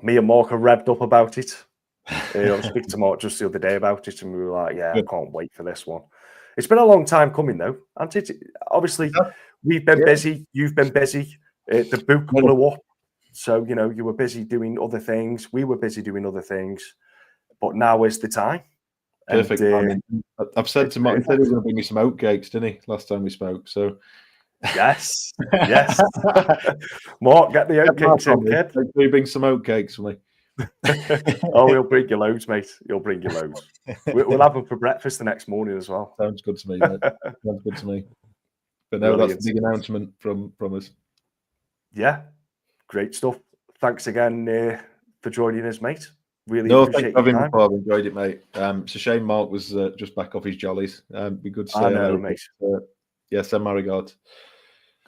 me and Mark are revved up about it. I was speaking to Mark just the other day about it, and we were like, "Yeah, I can't wait for this one." It's been a long time coming, though, hasn't it? Obviously, we've been busy. You've been busy. The book blew up, so you were busy doing other things. We were busy doing other things, but now is the time. Perfect. I've said to Mark, he said he was going to bring me some oatcakes, didn't he? Last time we spoke, so yes. Mark, get the oatcakes in, kid. Can you bring some oatcakes for me? Oh, he'll bring you loads, mate. He'll bring you loads. We'll have them for breakfast the next morning as well. Sounds good to me, mate. Sounds good to me. But no, that's the big announcement from us. Yeah, great stuff. Thanks again for joining us, mate. Really thanks appreciate for having your me, time. I've enjoyed it, mate. It's a shame Mark was just back off his jollies. Be good to say hello, mate. Yeah, send my regards.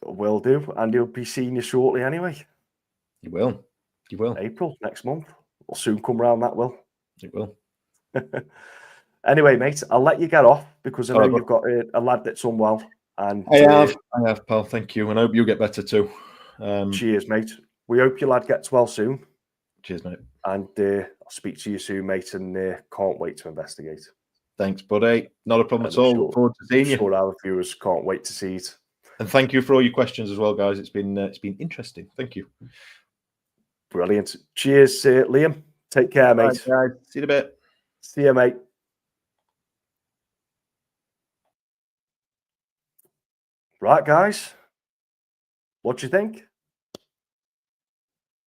Will do, and he'll be seeing you shortly anyway. You will. You will. April next month. We'll soon come round. That will. It will. Anyway, mate, I'll let you get off because I know you've got a lad that's unwell. And I have, pal. Thank you, and I hope you get better too. Cheers, mate. We hope your lad gets well soon. Cheers, mate. And I'll speak to you soon, mate, and can't wait to investigate. Thanks, buddy. Not a problem at all. Look forward to seeing you. Sure, our viewers can't wait to see it. And thank you for all your questions as well, guys. It's been interesting. Thank you. Brilliant. Cheers, Liam. Take care, mate. Right, guys. See you in a bit. See you, mate. Right, guys. What do you think?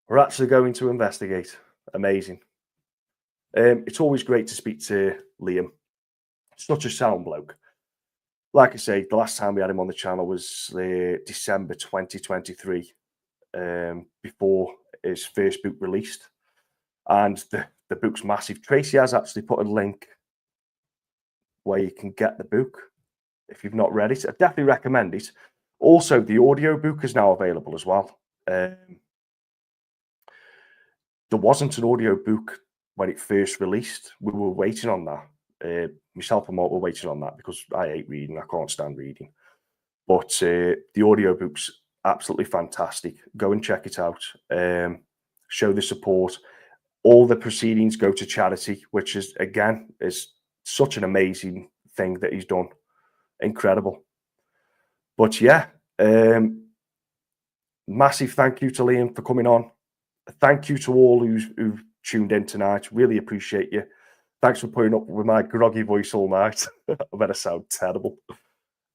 We're actually going to investigate. Amazing. It's always great to speak to Liam. Such a sound bloke. Like I say, the last time we had him on the channel was December 2023, before his first book released. And the book's massive. Tracy has actually put a link where you can get the book if you've not read it. I definitely recommend it. Also, the audio book is now available as well. There wasn't an audio book when it first released. We were waiting on that. Myself and Mark were waiting on that because I hate reading. I can't stand reading. But the audio book's absolutely fantastic. Go and check it out. Show the support. All the proceedings go to charity, which is, again, is such an amazing thing that he's done. Incredible. But yeah, massive thank you to Liam for coming on. Thank you to all who've tuned in tonight. Really appreciate you. Thanks for putting up with my groggy voice all night. I better sound terrible.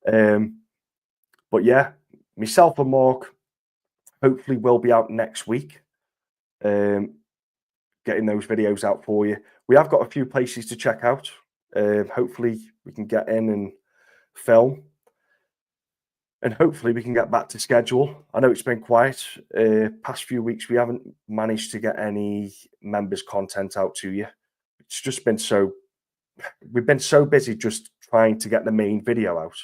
But yeah, myself and Mark hopefully will be out next week. Getting those videos out for you. We have got a few places to check out. Hopefully we can get in and film. And hopefully we can get back to schedule. I know it's been quiet. Past few weeks, we haven't managed to get any members content out to you. It's just been we've been so busy just trying to get the main video out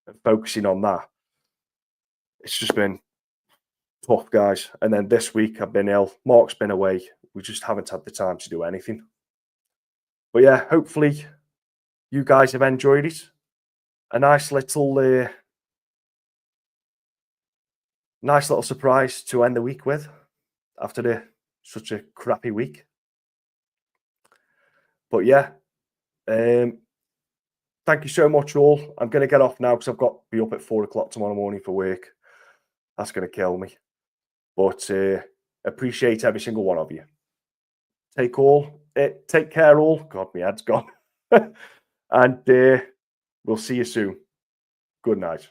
and focusing on that. It's just been tough, guys. And then this week I've been ill. Mark's been away. We just haven't had the time to do anything. But yeah, hopefully you guys have enjoyed it. A nice little surprise to end the week with after such a crappy week. But yeah, thank you so much all. I'm going to get off now because I've got to be up at 4 o'clock tomorrow morning for work. That's going to kill me. But appreciate every single one of you. Take care all. God, my head's gone. And we'll see you soon. Good night.